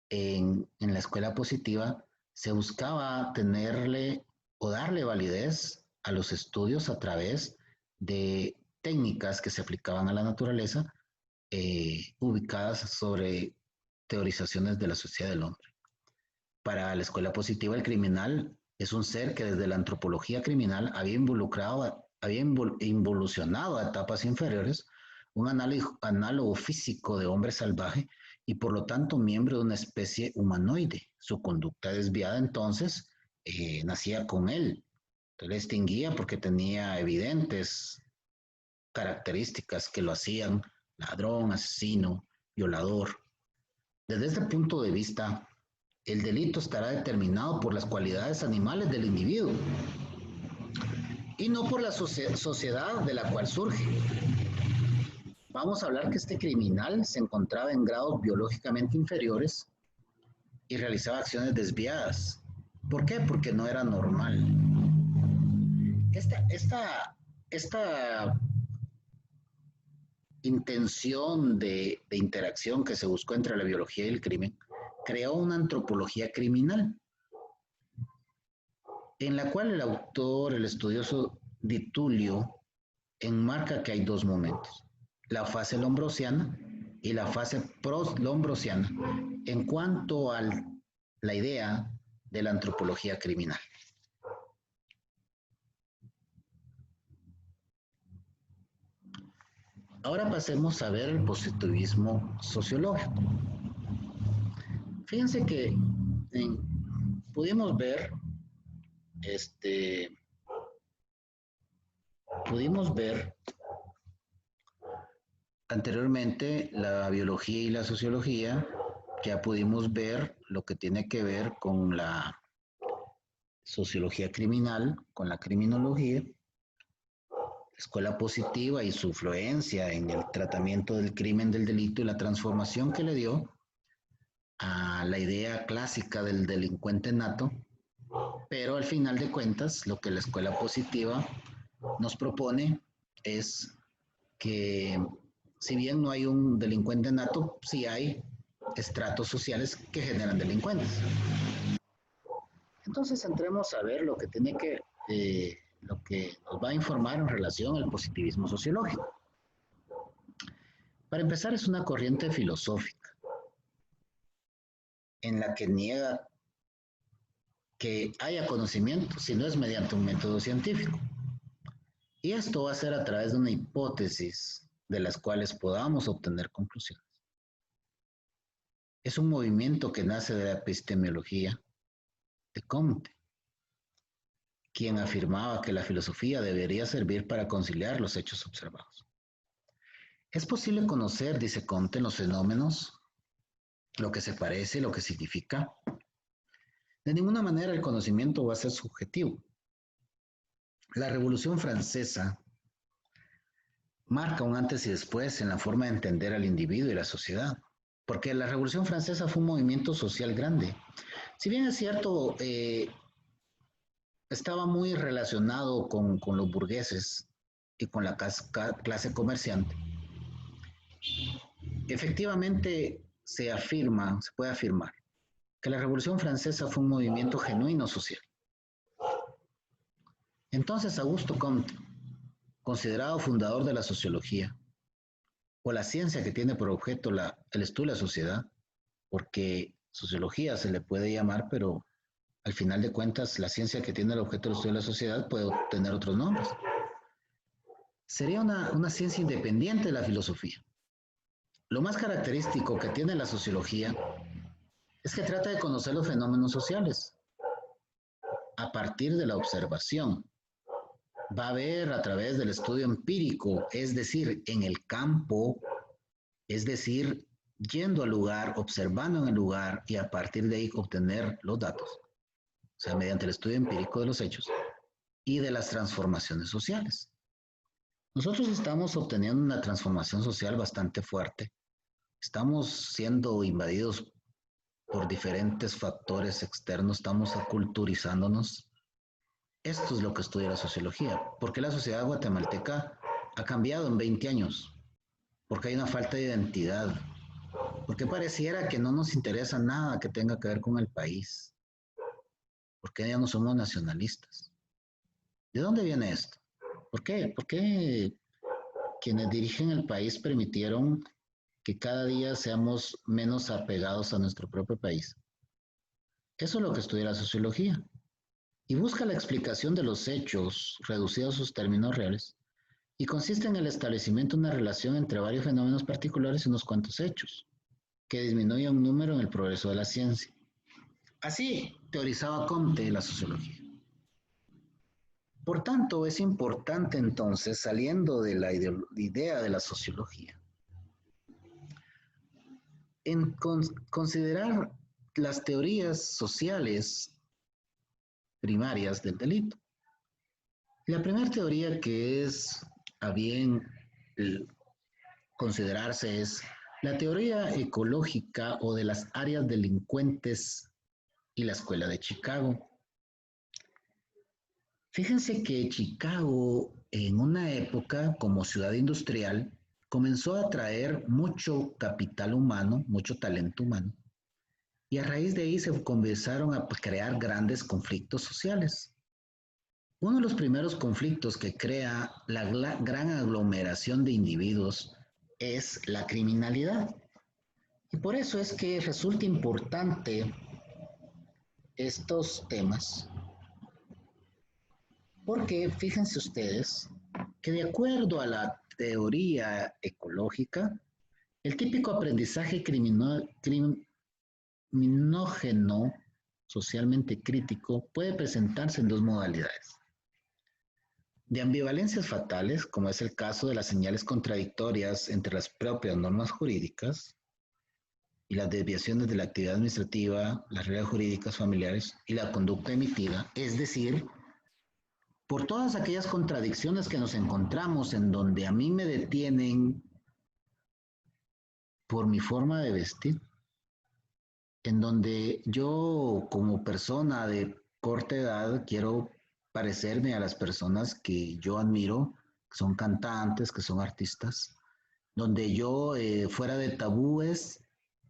en la escuela positiva se buscaba tenerle o darle validez a los estudios a través de técnicas que se aplicaban a la naturaleza, ubicadas sobre teorizaciones de la sociedad del hombre. Para la escuela positiva, el criminal es un ser que desde la antropología criminal había involucionado a etapas inferiores, un análogo físico de hombre salvaje y por lo tanto miembro de una especie humanoide. Su conducta desviada entonces nacía con él. Se le distinguía porque tenía evidentes características que lo hacían ladrón, asesino, violador. Desde este punto de vista, el delito estará determinado por las cualidades animales del individuo y no por la sociedad de la cual surge. Vamos a hablar que este criminal se encontraba en grados biológicamente inferiores y realizaba acciones desviadas. ¿Por qué? Porque no era normal. Esta intención de interacción que se buscó entre la biología y el crimen creó una antropología criminal, en la cual el autor, el estudioso Di Tullio, enmarca que hay dos momentos, la fase lombrosiana y la fase post-lombrosiana, en cuanto a la idea de la antropología criminal. Ahora pasemos a ver el positivismo sociológico. Fíjense que pudimos ver anteriormente la biología y la sociología, ya pudimos ver lo que tiene que ver con la sociología criminal, con la criminología, escuela positiva y su influencia en el tratamiento del crimen, del delito y la transformación que le dio a la idea clásica del delincuente nato, pero al final de cuentas lo que la escuela positiva nos propone es que si bien no hay un delincuente nato, sí hay estratos sociales que generan delincuentes. Entonces entremos a ver lo que nos va a informar en relación al positivismo sociológico. Para empezar, es una corriente filosófica en la que niega que haya conocimiento si no es mediante un método científico. Y esto va a ser a través de una hipótesis de las cuales podamos obtener conclusiones. Es un movimiento que nace de la epistemología de Comte, quien afirmaba que la filosofía debería servir para conciliar los hechos observados. Es posible conocer, dice Comte, en los fenómenos, lo que se parece, lo que significa. De ninguna manera el conocimiento va a ser subjetivo. La Revolución Francesa marca un antes y después en la forma de entender al individuo y la sociedad, porque la Revolución Francesa fue un movimiento social grande. Si bien es cierto, estaba muy relacionado con los burgueses y con la clase comerciante, efectivamente se puede afirmar, que la Revolución Francesa fue un movimiento genuino social. Entonces, Augusto Comte, considerado fundador de la sociología, o la ciencia que tiene por objeto el estudio de la sociedad, porque sociología se le puede llamar, pero al final de cuentas, la ciencia que tiene el objeto del estudio de la sociedad puede tener otros nombres. Sería una ciencia independiente de la filosofía. Lo más característico que tiene la sociología es que trata de conocer los fenómenos sociales a partir de la observación. Va a ver a través del estudio empírico, es decir, en el campo, es decir, yendo al lugar, observando en el lugar y a partir de ahí obtener los datos. O sea, mediante el estudio empírico de los hechos y de las transformaciones sociales. Nosotros estamos obteniendo una transformación social bastante fuerte. Estamos siendo invadidos por diferentes factores externos, estamos aculturizándonos. Esto es lo que estudia la sociología. ¿Por qué la sociedad guatemalteca ha cambiado en 20 años? Porque hay una falta de identidad. Porque pareciera que no nos interesa nada que tenga que ver con el país. Porque ya no somos nacionalistas. ¿De dónde viene esto? ¿Por qué? ¿Por qué quienes dirigen el país permitieron que cada día seamos menos apegados a nuestro propio país? Eso es lo que estudia la sociología. Y busca la explicación de los hechos reducidos a sus términos reales y consiste en el establecimiento de una relación entre varios fenómenos particulares y unos cuantos hechos, que disminuye un número en el progreso de la ciencia. Así teorizaba Comte la sociología. Por tanto, es importante entonces, saliendo de la idea de la sociología, en considerar las teorías sociales primarias del delito. La primera teoría que es a bien considerarse es la teoría ecológica o de las áreas delincuentes y la escuela de Chicago. Fíjense que Chicago en una época como ciudad industrial comenzó a atraer mucho capital humano, mucho talento humano, y a raíz de ahí se comenzaron a crear grandes conflictos sociales. Uno de los primeros conflictos que crea la gran aglomeración de individuos es la criminalidad. Y por eso es que resulta importante estos temas, porque fíjense ustedes que de acuerdo a la teoría ecológica, el típico aprendizaje criminógeno socialmente crítico puede presentarse en dos modalidades. De ambivalencias fatales, como es el caso de las señales contradictorias entre las propias normas jurídicas y las desviaciones de la actividad administrativa, las reglas jurídicas familiares y la conducta emitida, es decir, por todas aquellas contradicciones que nos encontramos en donde a mí me detienen por mi forma de vestir, en donde yo como persona de corta edad quiero parecerme a las personas que yo admiro, que son cantantes, que son artistas, donde yo fuera de tabúes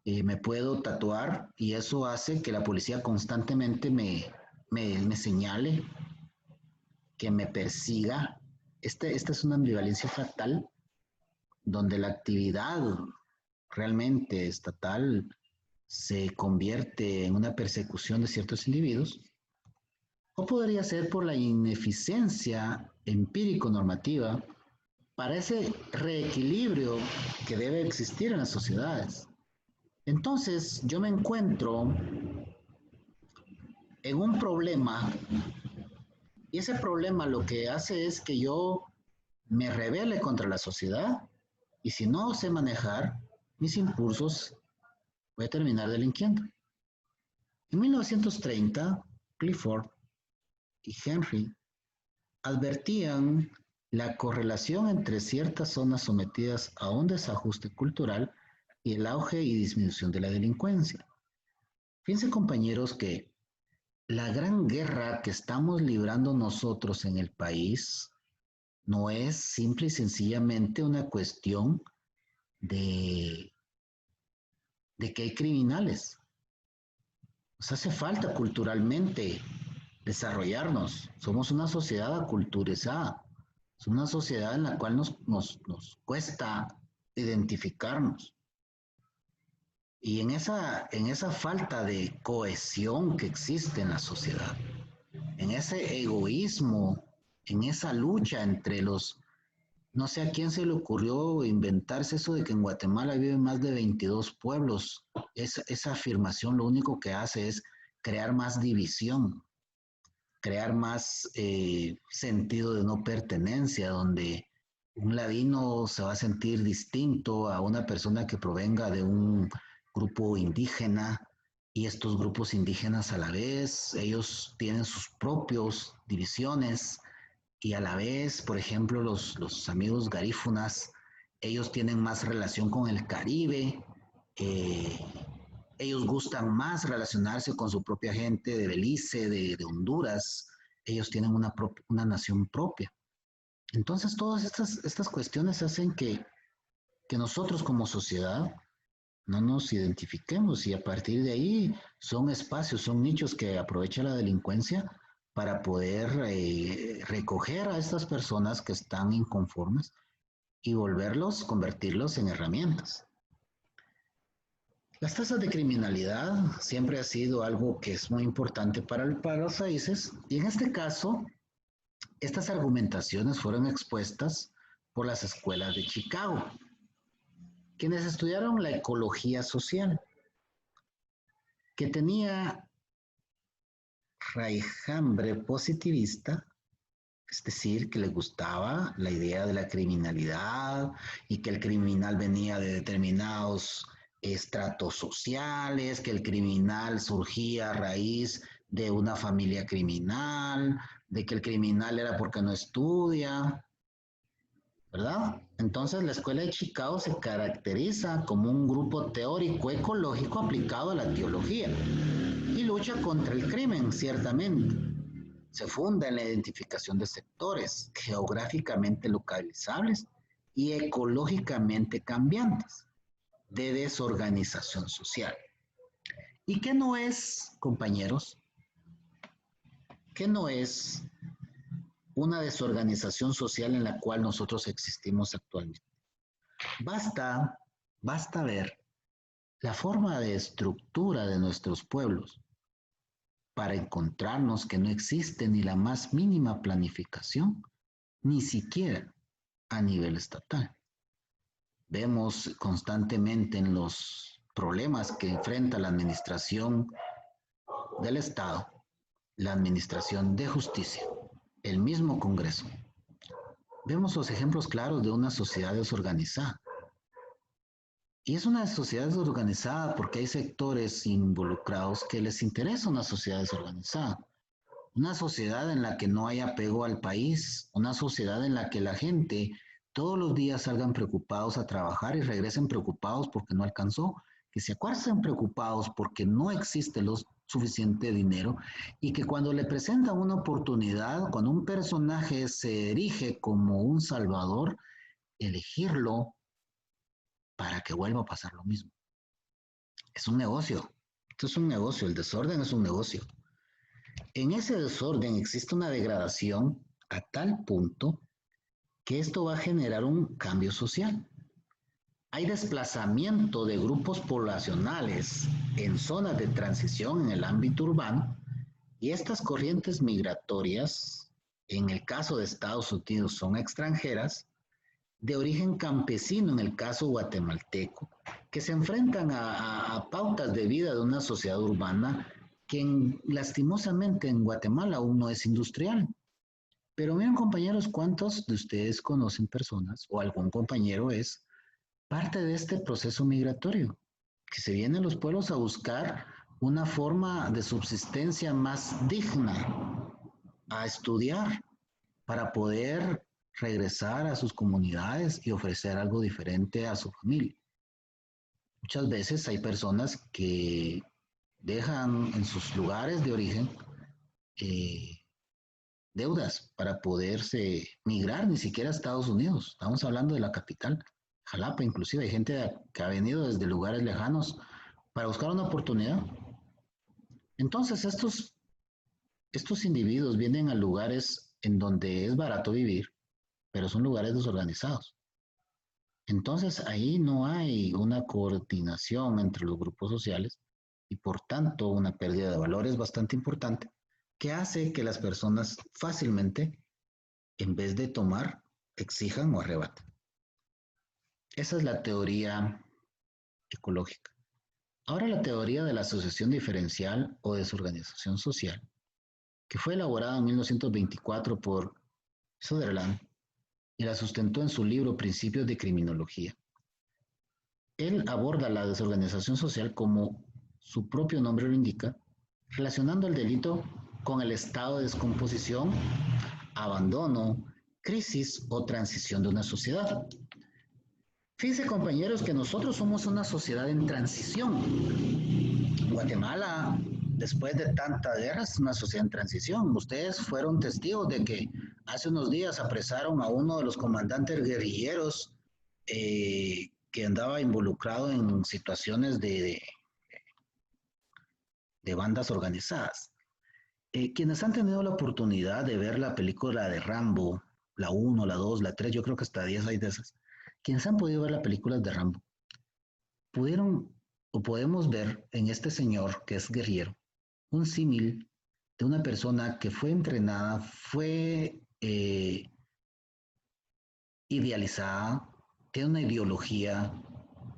me puedo tatuar y eso hace que la policía constantemente me señale, que me persiga. Esta es una ambivalencia fatal donde la actividad realmente estatal se convierte en una persecución de ciertos individuos, o podría ser por la ineficiencia empírico-normativa para ese reequilibrio que debe existir en las sociedades. Entonces, yo me encuentro en un problema y ese problema lo que hace es que yo me rebele contra la sociedad y si no sé manejar mis impulsos, voy a terminar delinquiendo. En 1930, Clifford y Henry advertían la correlación entre ciertas zonas sometidas a un desajuste cultural y el auge y disminución de la delincuencia. Fíjense, compañeros, que la gran guerra que estamos librando nosotros en el país no es simple y sencillamente una cuestión de que hay criminales. Nos hace falta culturalmente desarrollarnos. Somos una sociedad aculturizada. Es una sociedad en la cual nos cuesta identificarnos. Y en esa falta de cohesión que existe en la sociedad, en ese egoísmo, en esa lucha entre los... No sé a quién se le ocurrió inventarse eso de que en Guatemala viven más de 22 pueblos. Esa afirmación lo único que hace es crear más división, crear más sentido de no pertenencia, donde un ladino se va a sentir distinto a una persona que provenga de un grupo indígena y estos grupos indígenas a la vez, ellos tienen sus propias divisiones y a la vez, por ejemplo, los amigos garífunas, ellos tienen más relación con el Caribe, ellos gustan más relacionarse con su propia gente de Belice, de Honduras, ellos tienen una nación propia. Entonces, todas estas cuestiones hacen que nosotros como sociedad no nos identifiquemos y a partir de ahí son espacios, son nichos que aprovecha la delincuencia para poder recoger a estas personas que están inconformes y convertirlos en herramientas. Las tasas de criminalidad siempre ha sido algo que es muy importante para los países y en este caso, estas argumentaciones fueron expuestas por las escuelas de Chicago, quienes estudiaron la ecología social, que tenía raijambre positivista, es decir, que le gustaba la idea de la criminalidad y que el criminal venía de determinados estratos sociales, que el criminal surgía a raíz de una familia criminal, de que el criminal era porque no estudia, ¿verdad? Entonces la escuela de Chicago se caracteriza como un grupo teórico ecológico aplicado a la teología y lucha contra el crimen, ciertamente. Se funda en la identificación de sectores geográficamente localizables y ecológicamente cambiantes de desorganización social. ¿Y qué no es, compañeros? ¿Qué no es una desorganización social en la cual nosotros existimos actualmente? Basta ver la forma de estructura de nuestros pueblos para encontrarnos que no existe ni la más mínima planificación, ni siquiera a nivel estatal. Vemos constantemente en los problemas que enfrenta la administración del Estado, la administración de justicia, el mismo Congreso. Vemos los ejemplos claros de una sociedad desorganizada. Y es una sociedad desorganizada porque hay sectores involucrados que les interesa una sociedad desorganizada. Una sociedad en la que no hay apego al país, una sociedad en la que la gente todos los días salgan preocupados a trabajar y regresen preocupados porque no alcanzó, que se acuerden preocupados porque no existe lo suficiente dinero y que cuando le presentan una oportunidad, cuando un personaje se erige como un salvador, elegirlo para que vuelva a pasar lo mismo. Es un negocio. Esto es un negocio. El desorden es un negocio. En ese desorden existe una degradación a tal punto que esto va a generar un cambio social. hay desplazamiento de grupos poblacionales en zonas de transición en el ámbito urbano y estas corrientes migratorias, en el caso de Estados Unidos, son extranjeras, de origen campesino en el caso guatemalteco, que se enfrentan a pautas de vida de una sociedad urbana que lastimosamente en Guatemala aún no es industrial. Pero miren compañeros, ¿cuántos de ustedes conocen personas o algún compañero es parte de este proceso migratorio? Que se vienen los pueblos a buscar una forma de subsistencia más digna, a estudiar para poder regresar a sus comunidades y ofrecer algo diferente a su familia. Muchas veces hay personas que dejan en sus lugares de origen deudas para poderse migrar ni siquiera a Estados Unidos. Estamos hablando de la capital, Jalapa, inclusive hay gente que ha venido desde lugares lejanos para buscar una oportunidad. Entonces estos individuos vienen a lugares en donde es barato vivir, pero son lugares desorganizados. Entonces ahí no hay una coordinación entre los grupos sociales y por tanto una pérdida de valores bastante importante que hace que las personas fácilmente, en vez de tomar, exijan o arrebaten. Esa es la teoría ecológica. Ahora la teoría de la asociación diferencial o desorganización social, que fue elaborada en 1924 por Sutherland y la sustentó en su libro Principios de Criminología. Él aborda la desorganización social como su propio nombre lo indica, relacionando el delito con el estado de descomposición, abandono, crisis o transición de una sociedad. Fíjense, compañeros, que nosotros somos una sociedad en transición. Guatemala, después de tanta guerra, es una sociedad en transición. Ustedes fueron testigos de que hace unos días apresaron a uno de los comandantes guerrilleros que andaba involucrado en situaciones de bandas organizadas. Quienes han tenido la oportunidad de ver la película de Rambo, la 1, la 2, la 3, yo creo que hasta 10 hay de esas, quienes han podido ver las películas de Rambo, pudieron o podemos ver en este señor que es guerrillero un símil de una persona que fue entrenada, fue idealizada, tiene una ideología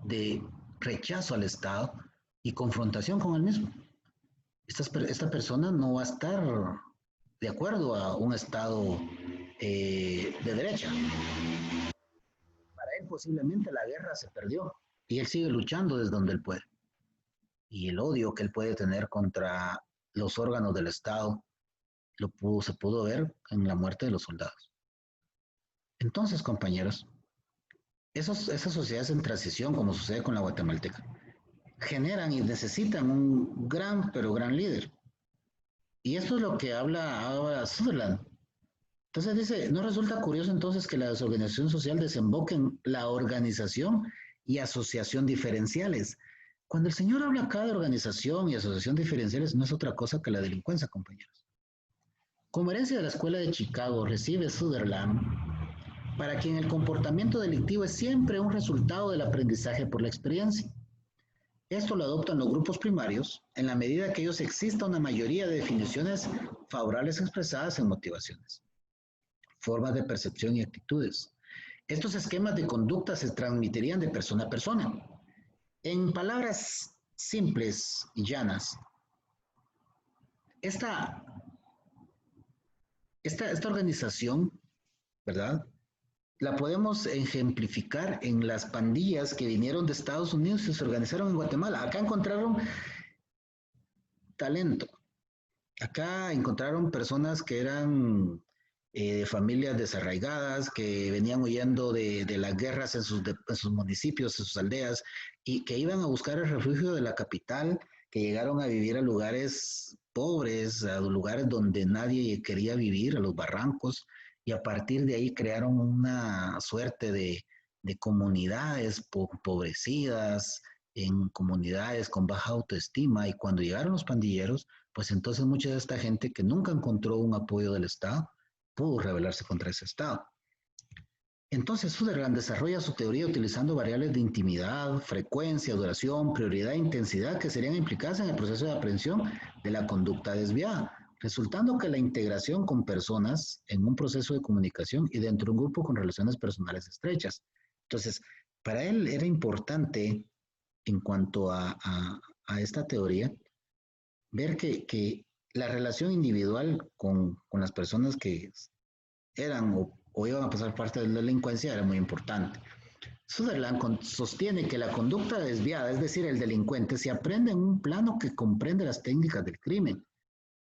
de rechazo al Estado y confrontación con el mismo. Esta persona no va a estar de acuerdo a un Estado de derecha. Para él posiblemente la guerra se perdió y él sigue luchando desde donde él puede. Y el odio que él puede tener contra los órganos del Estado se pudo ver en la muerte de los soldados. Entonces, compañeros, esas sociedades en transición, como sucede con la guatemalteca, generan y necesitan un gran, pero gran líder. Y esto es lo que habla Sutherland. Entonces dice, ¿no resulta curioso entonces que la desorganización social desemboque en la organización y asociación diferenciales? Cuando el señor habla acá de organización y asociación diferenciales, no es otra cosa que la delincuencia, compañeros. Como herencia de la Escuela de Chicago, recibe Sutherland, para quien el comportamiento delictivo es siempre un resultado del aprendizaje por la experiencia. Esto lo adoptan los grupos primarios en la medida que ellos exista una mayoría de definiciones favorables expresadas en motivaciones, formas de percepción y actitudes. Estos esquemas de conducta se transmitirían de persona a persona. En palabras simples y llanas, esta organización, ¿verdad?, la podemos ejemplificar en las pandillas que vinieron de Estados Unidos y se organizaron en Guatemala. Acá encontraron talento. Acá encontraron personas que eran familias desarraigadas, que venían huyendo de las guerras en sus municipios, en sus aldeas, y que iban a buscar el refugio de la capital, que llegaron a vivir a lugares pobres, a lugares donde nadie quería vivir, a los barrancos, y a partir de ahí crearon una suerte de comunidades empobrecidas, en comunidades con baja autoestima, y cuando llegaron los pandilleros, pues entonces mucha de esta gente que nunca encontró un apoyo del Estado, pudo rebelarse contra ese Estado. Entonces, Sutherland desarrolla su teoría utilizando variables de intimidad, frecuencia, duración, prioridad e intensidad que serían implicadas en el proceso de aprehensión de la conducta desviada, resultando que la integración con personas en un proceso de comunicación y dentro de un grupo con relaciones personales estrechas. Entonces, para él era importante, en cuanto a esta teoría, ver que la relación individual con las personas que eran o iban a pasar parte de la delincuencia era muy importante. Sutherland sostiene que la conducta desviada, es decir, el delincuente, se aprende en un plano que comprende las técnicas del crimen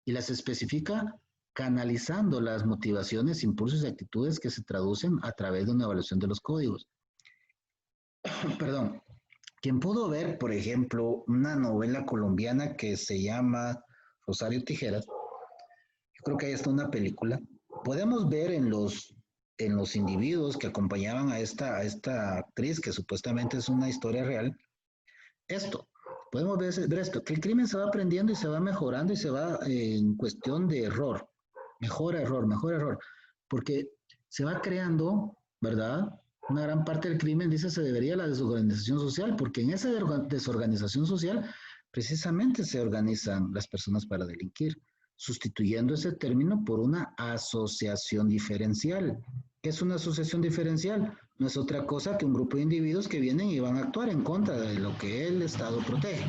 y las especifica canalizando las motivaciones, impulsos y actitudes que se traducen a través de una evaluación de los códigos. Perdón. Quien pudo ver, por ejemplo, una novela colombiana que se llama Rosario Tijeras, yo creo que ahí está una película, podemos ver en los individuos que acompañaban a esta actriz, que supuestamente es una historia real, esto, podemos ver esto, que el crimen se va aprendiendo y se va mejorando y se va en cuestión de error, mejor error, porque se va creando, ¿verdad? Una gran parte del crimen, dice, se debería a la desorganización social, porque en esa desorganización social precisamente se organizan las personas para delinquir, sustituyendo ese término por una asociación diferencial. ¿Qué es una asociación diferencial? No es otra cosa que un grupo de individuos que vienen y van a actuar en contra de lo que el Estado protege.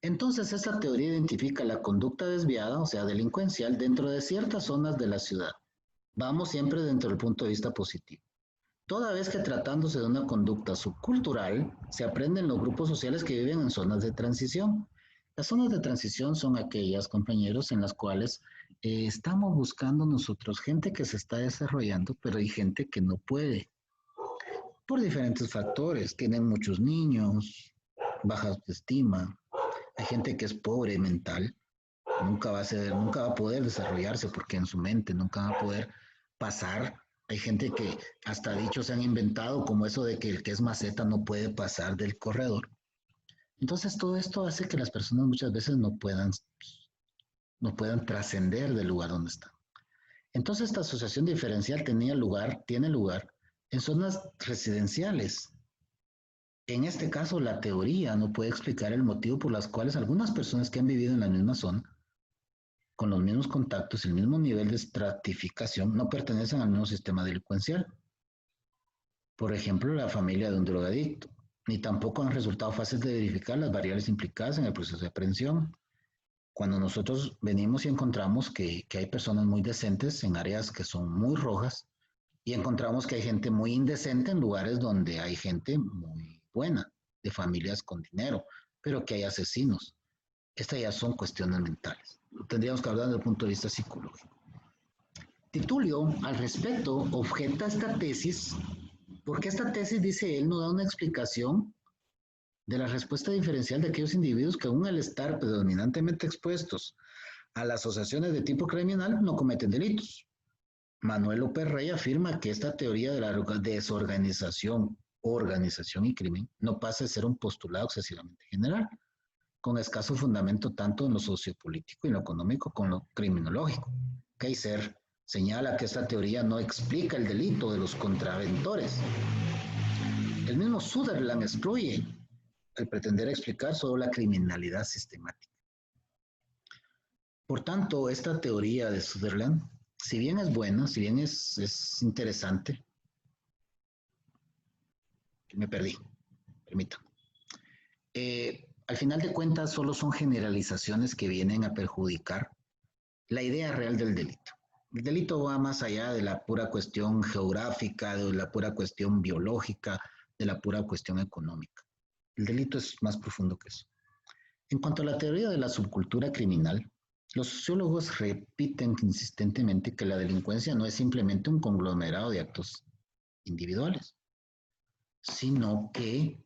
Entonces, esta teoría identifica la conducta desviada, o sea, delincuencial, dentro de ciertas zonas de la ciudad. Vamos siempre dentro del punto de vista positivo. Toda vez que tratándose de una conducta subcultural, se aprende en los grupos sociales que viven en zonas de transición. Las zonas de transición son aquellas, compañeros, en las cuales estamos buscando nosotros gente que se está desarrollando, pero hay gente que no puede, por diferentes factores. Tienen muchos niños, baja autoestima, hay gente que es pobre mental, nunca va a poder desarrollarse porque en su mente nunca va a poder pasar. Hay gente que hasta dichos se han inventado, como eso de que el que es maceta no puede pasar del corredor. Entonces todo esto hace que las personas muchas veces no puedan trascender del lugar donde están. Entonces esta asociación diferencial tiene lugar en zonas residenciales. En este caso, la teoría no puede explicar el motivo por las cuales algunas personas que han vivido en la misma zona, con los mismos contactos y el mismo nivel de estratificación, no pertenecen al mismo sistema delincuencial. Por ejemplo, la familia de un drogadicto, ni tampoco han resultado fáciles de verificar las variables implicadas en el proceso de aprehensión. Cuando nosotros venimos y encontramos que hay personas muy decentes en áreas que son muy rojas, y encontramos que hay gente muy indecente en lugares donde hay gente muy buena, de familias con dinero, pero que hay asesinos. Estas ya son cuestiones mentales. Tendríamos que hablar desde el punto de vista psicológico. Titulio, al respecto, objeta esta tesis, porque esta tesis, dice él, no da una explicación de la respuesta diferencial de aquellos individuos que aún al estar predominantemente expuestos a las asociaciones de tipo criminal no cometen delitos. Manuel López Rey afirma que esta teoría de la desorganización, organización y crimen no pasa de ser un postulado excesivamente general, con escaso fundamento tanto en lo sociopolítico y en lo económico como en lo criminológico. Kaiser señala que esta teoría no explica el delito de los contraventores. El mismo Sutherland excluye al pretender explicar solo la criminalidad sistemática. Por tanto, esta teoría de Sutherland, si bien es buena, si bien es interesante, me perdí, permítanme. Al final de cuentas, solo son generalizaciones que vienen a perjudicar la idea real del delito. El delito va más allá de la pura cuestión geográfica, de la pura cuestión biológica, de la pura cuestión económica. El delito es más profundo que eso. En cuanto a la teoría de la subcultura criminal, los sociólogos repiten insistentemente que la delincuencia no es simplemente un conglomerado de actos individuales, sino que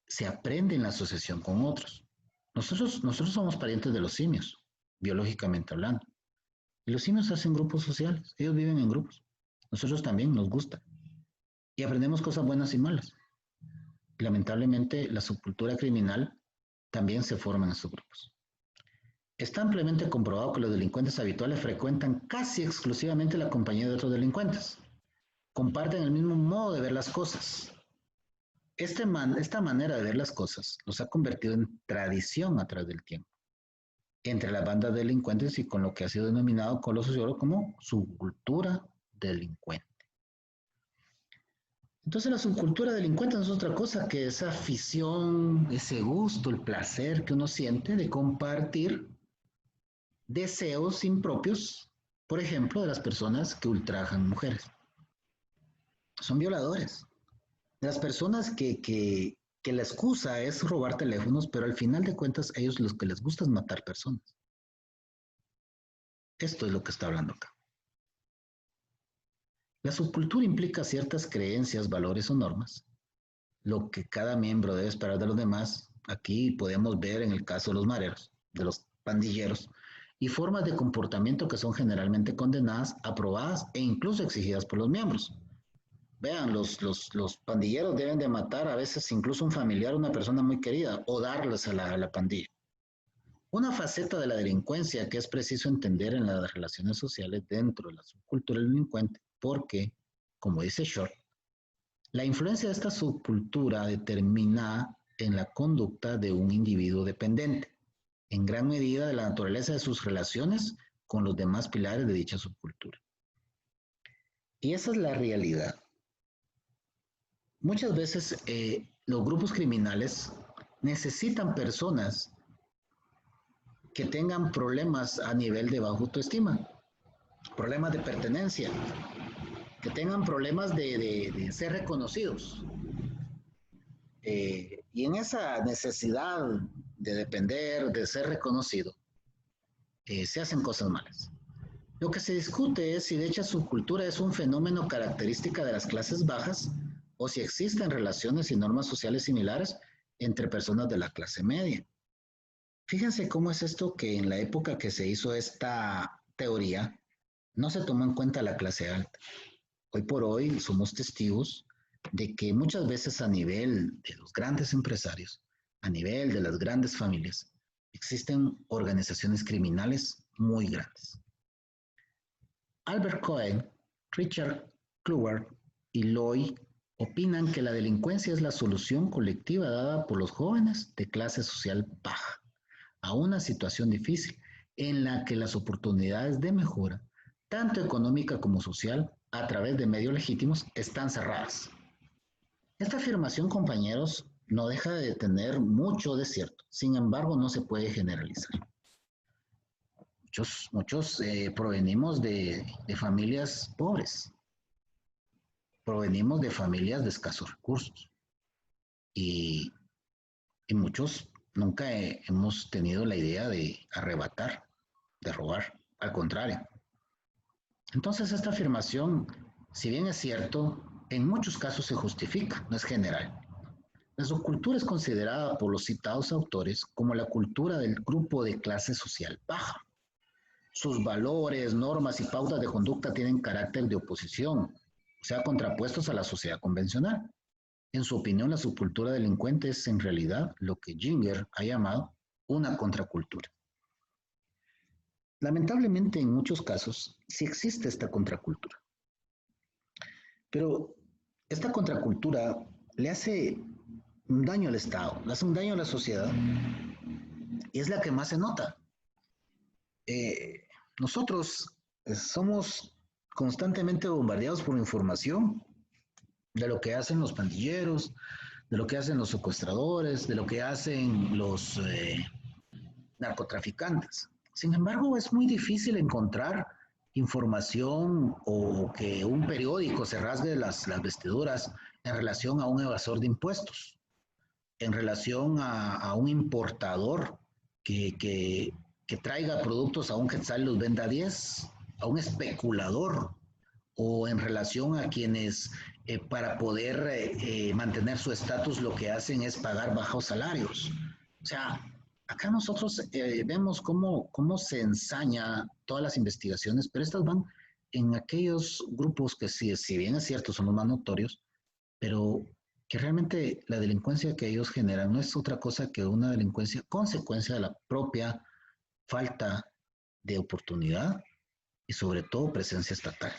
se aprende en la asociación con otros. Nosotros somos parientes de los simios, biológicamente hablando. Y los simios hacen grupos sociales, ellos viven en grupos. Nosotros también nos gusta. Y aprendemos cosas buenas y malas. Lamentablemente, la subcultura criminal también se forma en estos grupos. Está ampliamente comprobado que los delincuentes habituales frecuentan casi exclusivamente la compañía de otros delincuentes. comparten el mismo modo de ver las cosas. Esta manera de ver las cosas los ha convertido en tradición a través del tiempo entre las bandas delincuentes y con lo que ha sido denominado con los sociólogos como subcultura delincuente. Entonces la subcultura delincuente no es otra cosa que esa afición, ese gusto, el placer que uno siente de compartir deseos impropios, por ejemplo, de las personas que ultrajan mujeres. Son violadores. De las personas que la excusa es robar teléfonos, pero al final de cuentas ellos lo que les gusta es matar personas. Esto es lo que está hablando acá. La subcultura implica ciertas creencias, valores o normas, lo que cada miembro debe esperar de los demás. Aquí podemos ver en el caso de los mareros, de los pandilleros, y formas de comportamiento que son generalmente condenadas, aprobadas e incluso exigidas por los miembros. Vean, los pandilleros deben de matar a veces incluso un familiar, una persona muy querida, o darles a la pandilla. Una faceta de la delincuencia que es preciso entender en las relaciones sociales dentro de la subcultura delincuente, porque, como dice Short, la influencia de esta subcultura determina en la conducta de un individuo dependiente, en gran medida de la naturaleza de sus relaciones con los demás pilares de dicha subcultura. Y esa es la realidad. Muchas veces los grupos criminales necesitan personas que tengan problemas a nivel de baja autoestima, problemas de pertenencia, que tengan problemas de ser reconocidos. Y en esa necesidad de depender, de ser reconocido, se hacen cosas malas. Lo que se discute es si dicha subcultura es un fenómeno característica de las clases bajas o si existen relaciones y normas sociales similares entre personas de la clase media. Fíjense cómo es esto que en la época que se hizo esta teoría no se tomó en cuenta la clase alta. Hoy por hoy somos testigos de que muchas veces a nivel de los grandes empresarios, a nivel de las grandes familias, existen organizaciones criminales muy grandes. Albert Cohen, Richard Kluwer y Lloyd opinan que la delincuencia es la solución colectiva dada por los jóvenes de clase social baja a una situación difícil en la que las oportunidades de mejora, tanto económica como social, a través de medios legítimos, están cerradas. Esta afirmación, compañeros, no deja de tener mucho de cierto, sin embargo, no se puede generalizar. Muchos provenimos de familias pobres, provenimos de familias de escasos recursos y muchos nunca hemos tenido la idea de arrebatar, de robar, al contrario. Entonces esta afirmación, si bien es cierto, en muchos casos se justifica, no es general. La subcultura es considerada por los citados autores como la cultura del grupo de clase social baja. Sus valores, normas y pautas de conducta tienen carácter de oposición, o sea, contrapuestos a la sociedad convencional. En su opinión, la subcultura delincuente es en realidad lo que Ginger ha llamado una contracultura. Lamentablemente, en muchos casos, sí existe esta contracultura. Pero esta contracultura le hace un daño al Estado, le hace un daño a la sociedad, y es la que más se nota. Nosotros somos constantemente bombardeados por información de lo que hacen los pandilleros, de lo que hacen los secuestradores, de lo que hacen los narcotraficantes. Sin embargo, es muy difícil encontrar información o que un periódico se rasgue las vestiduras en relación a un evasor de impuestos, en relación a un importador que traiga productos a un quetzal y los venda a 10, a un especulador, o en relación a quienes para poder mantener su estatus lo que hacen es pagar bajos salarios. O sea, acá nosotros vemos cómo se ensaña todas las investigaciones, pero estas van en aquellos grupos que sí, si bien es cierto, son los más notorios, pero que realmente la delincuencia que ellos generan no es otra cosa que una delincuencia consecuencia de la propia falta de oportunidad y sobre todo presencia estatal.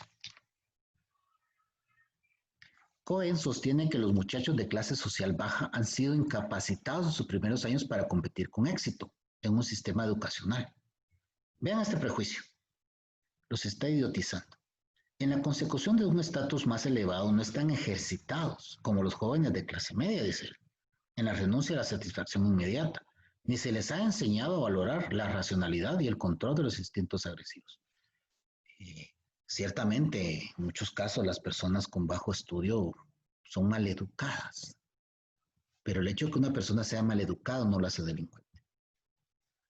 Cohen sostiene que los muchachos de clase social baja han sido incapacitados en sus primeros años para competir con éxito en un sistema educacional. Vean este prejuicio. Los está idiotizando. En la consecución de un estatus más elevado no están ejercitados como los jóvenes de clase media, dice él, en la renuncia a la satisfacción inmediata, ni se les ha enseñado a valorar la racionalidad y el control de los instintos agresivos. Ciertamente, en muchos casos las personas con bajo estudio son maleducadas, pero el hecho de que una persona sea maleducada no la hace delincuente.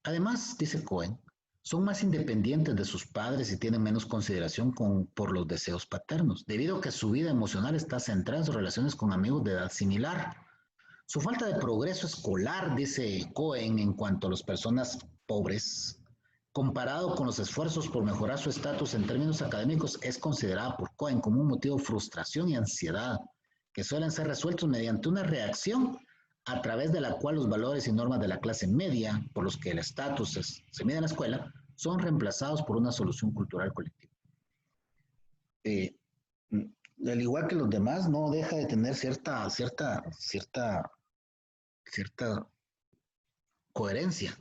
Además, dice Cohen, son más independientes de sus padres y tienen menos consideración por los deseos paternos, debido a que su vida emocional está centrada en sus relaciones con amigos de edad similar. Su falta de progreso escolar, dice Cohen, en cuanto a las personas pobres, comparado con los esfuerzos por mejorar su estatus en términos académicos, es considerada por Cohen como un motivo de frustración y ansiedad, que suelen ser resueltos mediante una reacción a través de la cual los valores y normas de la clase media, por los que el estatus se mide en la escuela, son reemplazados por una solución cultural colectiva. Al igual que los demás, no deja de tener cierta coherencia.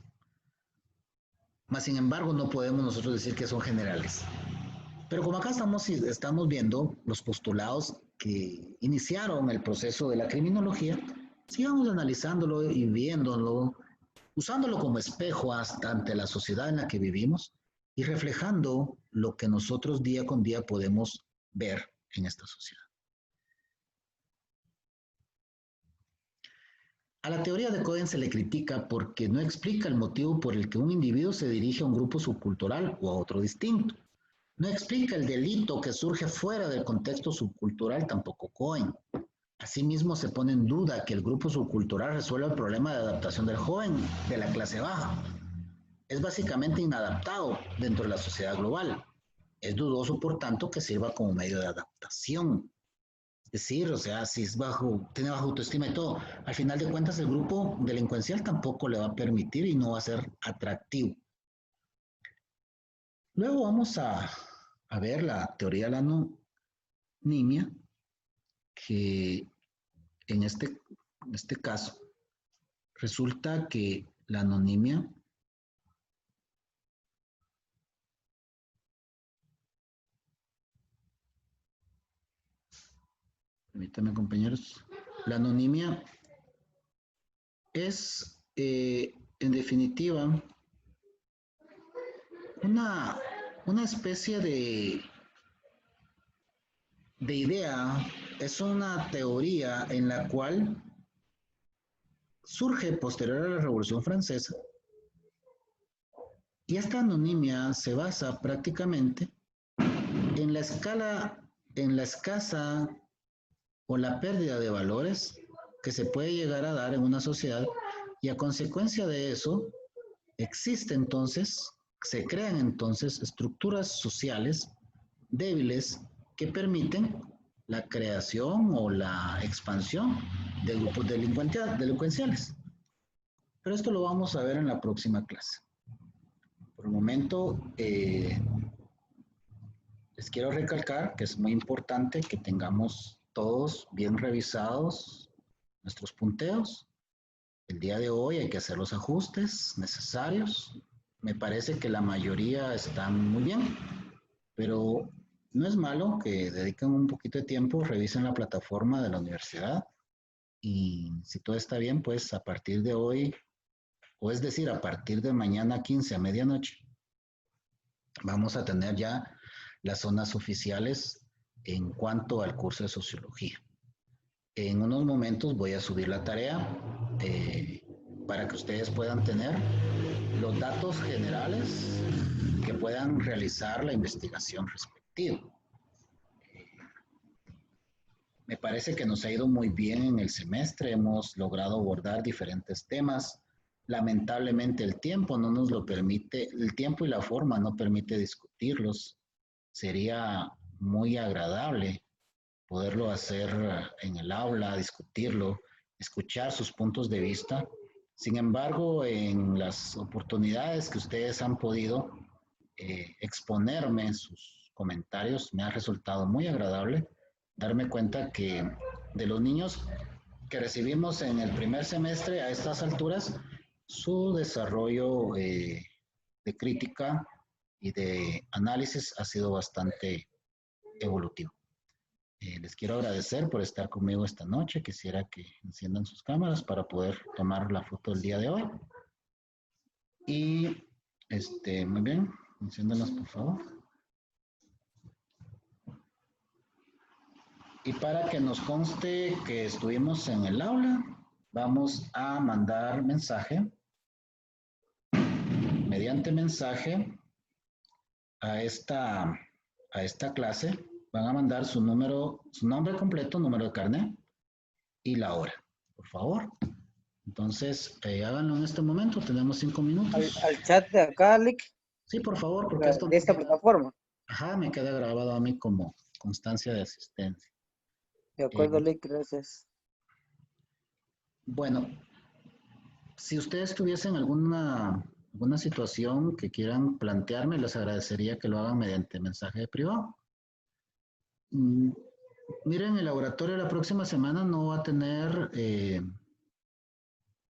Mas, sin embargo, no podemos nosotros decir que son generales. Pero como acá estamos viendo los postulados que iniciaron el proceso de la criminología, sigamos analizándolo y viéndolo, usándolo como espejo ante la sociedad en la que vivimos y reflejando lo que nosotros día con día podemos ver en esta sociedad. A la teoría de Cohen se le critica porque no explica el motivo por el que un individuo se dirige a un grupo subcultural o a otro distinto. No explica el delito que surge fuera del contexto subcultural, tampoco Cohen. Asimismo, se pone en duda que el grupo subcultural resuelva el problema de adaptación del joven de la clase baja. Es básicamente inadaptado dentro de la sociedad global. Es dudoso, por tanto, que sirva como medio de adaptación. Es decir, o sea, si tiene baja autoestima y todo, al final de cuentas el grupo delincuencial tampoco le va a permitir y no va a ser atractivo. Luego vamos a ver la teoría de la anonimia, que en este caso resulta que la anonimia permítanme, compañeros, la anonimia es en definitiva una especie de idea, es una teoría en la cual surge posterior a la Revolución Francesa, y esta anonimia se basa prácticamente en la escasa o la pérdida de valores que se puede llegar a dar en una sociedad, y a consecuencia de eso se crean entonces estructuras sociales débiles que permiten la creación o la expansión de grupos delincuenciales. Pero esto lo vamos a ver en la próxima clase. Por el momento, les quiero recalcar que es muy importante que tengamos todos bien revisados nuestros punteos. El día de hoy hay que hacer los ajustes necesarios. Me parece que la mayoría están muy bien, pero no es malo que dediquen un poquito de tiempo, revisen la plataforma de la universidad, y si todo está bien, pues a partir de hoy, o es decir, a partir de mañana 15 a medianoche, vamos a tener ya las zonas oficiales en cuanto al curso de sociología. En unos momentos voy a subir la tarea para que ustedes puedan tener los datos generales que puedan realizar la investigación respectiva. Me parece que nos ha ido muy bien en el semestre, hemos logrado abordar diferentes temas. Lamentablemente el tiempo no nos lo permite, el tiempo y la forma no permite discutirlos. Sería muy agradable poderlo hacer en el aula, discutirlo, escuchar sus puntos de vista. Sin embargo, en las oportunidades que ustedes han podido exponerme sus comentarios, me ha resultado muy agradable darme cuenta que de los niños que recibimos en el primer semestre a estas alturas, su desarrollo de crítica y de análisis ha sido bastante evolutivo. Les quiero agradecer por estar conmigo esta noche. Quisiera que enciendan sus cámaras para poder tomar la foto del día de hoy. Y, muy bien, enciéndanlas por favor. Y para que nos conste que estuvimos en el aula, vamos a mandar mensaje, mediante mensaje, a esta clase. Van a mandar su nombre completo, número de carnet y la hora, por favor. Entonces, háganlo en este momento, tenemos 5 minutos. Al chat de acá, Lick, Sí, por favor, porque esto de esta plataforma. Ajá, me queda grabado a mí como constancia de asistencia. De acuerdo, Lick, gracias. Bueno, si ustedes tuviesen alguna situación que quieran plantearme, les agradecería que lo hagan mediante mensaje privado. Miren, el laboratorio la próxima semana no va a tener,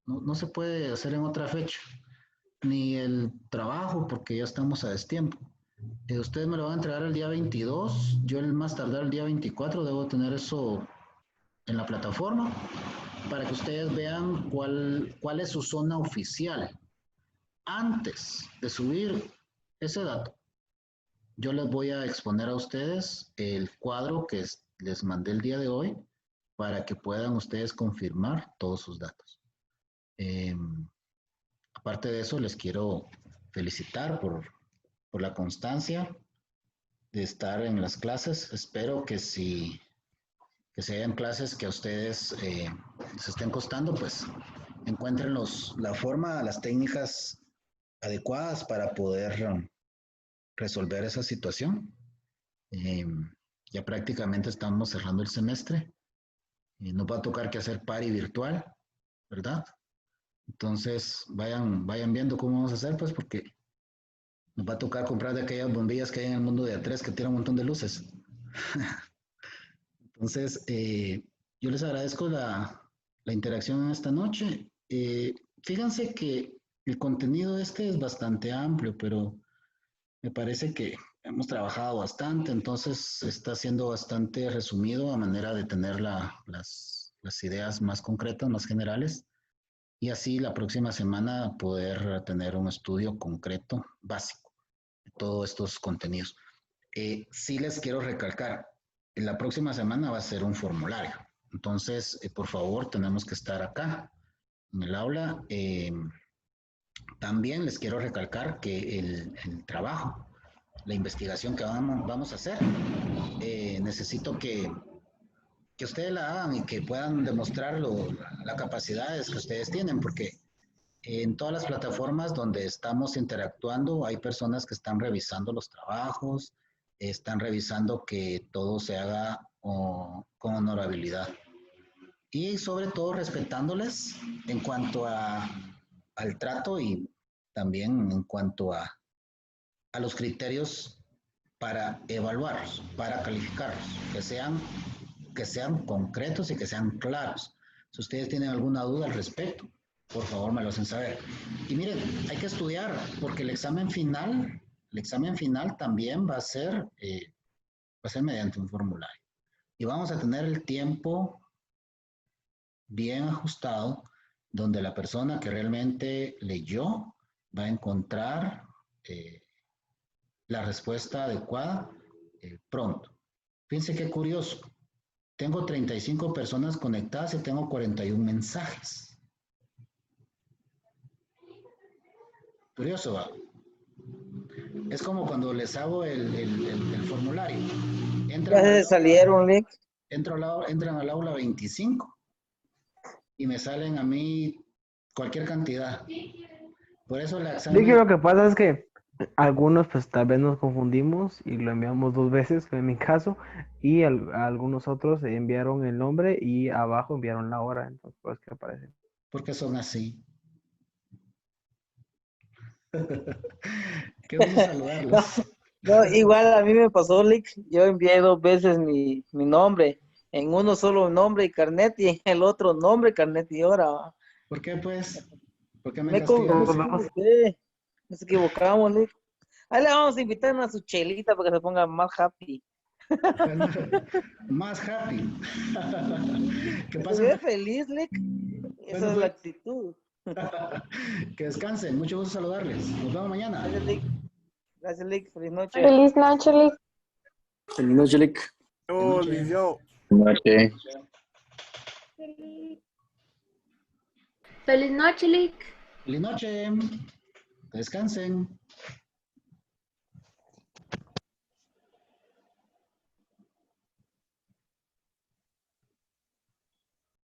no se puede hacer en otra fecha, ni el trabajo porque ya estamos a destiempo. Ustedes me lo van a entregar el día 22, yo el más tardar el día 24 debo tener eso en la plataforma para que ustedes vean cuál es su zona oficial. Antes de subir ese dato, yo les voy a exponer a ustedes el cuadro que les mandé el día de hoy para que puedan ustedes confirmar todos sus datos. Aparte de eso, les quiero felicitar por la constancia de estar en las clases. Espero que si hayan clases que a ustedes se estén costando, pues encuentren la forma, las técnicas adecuadas para poder resolver esa situación. Ya prácticamente estamos cerrando el semestre. Nos va a tocar que hacer pari virtual, ¿verdad? Entonces, vayan viendo cómo vamos a hacer, pues, porque nos va a tocar comprar de aquellas bombillas que hay en el mundo de A3 que tienen un montón de luces. Entonces, yo les agradezco la interacción en esta noche. Fíjense que el contenido es bastante amplio, pero me parece que hemos trabajado bastante, entonces está siendo bastante resumido a manera de tener las ideas más concretas, más generales, y así la próxima semana poder tener un estudio concreto, básico, de todos estos contenidos. Sí les quiero recalcar, la próxima semana va a ser un formulario, entonces, por favor, tenemos que estar acá en el aula. También les quiero recalcar que el trabajo, la investigación que vamos a hacer, necesito que ustedes la hagan y que puedan demostrar las capacidades que ustedes tienen, porque en todas las plataformas donde estamos interactuando hay personas que están revisando los trabajos, están revisando que todo se haga con honorabilidad y sobre todo respetándoles en cuanto al trato y también en cuanto a los criterios para evaluarlos, para calificarlos, que sean concretos y que sean claros. Si ustedes tienen alguna duda al respecto, por favor me lo hacen saber. Y miren, hay que estudiar porque el examen final también va a ser mediante un formulario. Y vamos a tener el tiempo bien ajustado donde la persona que realmente leyó va a encontrar la respuesta adecuada pronto. Fíjense qué curioso. Tengo 35 personas conectadas y tengo 41 mensajes. Curioso, ¿va? Es como cuando les hago el formulario. Ya se salieron, Lick. Entran al aula 25 y me salen a mí cualquier cantidad. Por eso la examen... Lick, lo que pasa es que algunos pues tal vez nos confundimos y lo enviamos 2 veces, fue mi caso, y algunos otros enviaron el nombre y abajo enviaron la hora, entonces pues que aparece. ¿Por qué son así? Qué bueno saludarlos. No, igual a mí me pasó, Lick. Yo envié 2 veces mi nombre En uno solo nombre y carnet y en el otro nombre, carnet y hora. ¿va? ¿Por qué, pues? ¿Por qué me Me castigas? equivoqué. Nos equivocamos, Lick. Ahí le vamos a invitar una su chelita para que se ponga más happy. Más happy. ¿Qué Que pasa? se ve feliz, Lick. Esa Bueno, es pues, la actitud. que descansen. Mucho gusto saludarles. Nos vemos mañana. Gracias, Lick. Gracias, Lick. Feliz noche. Feliz noche, Lick. Feliz noche, Lick. Buenas noches. Noche. Feliz noche, Lick. Feliz noche. Que descansen.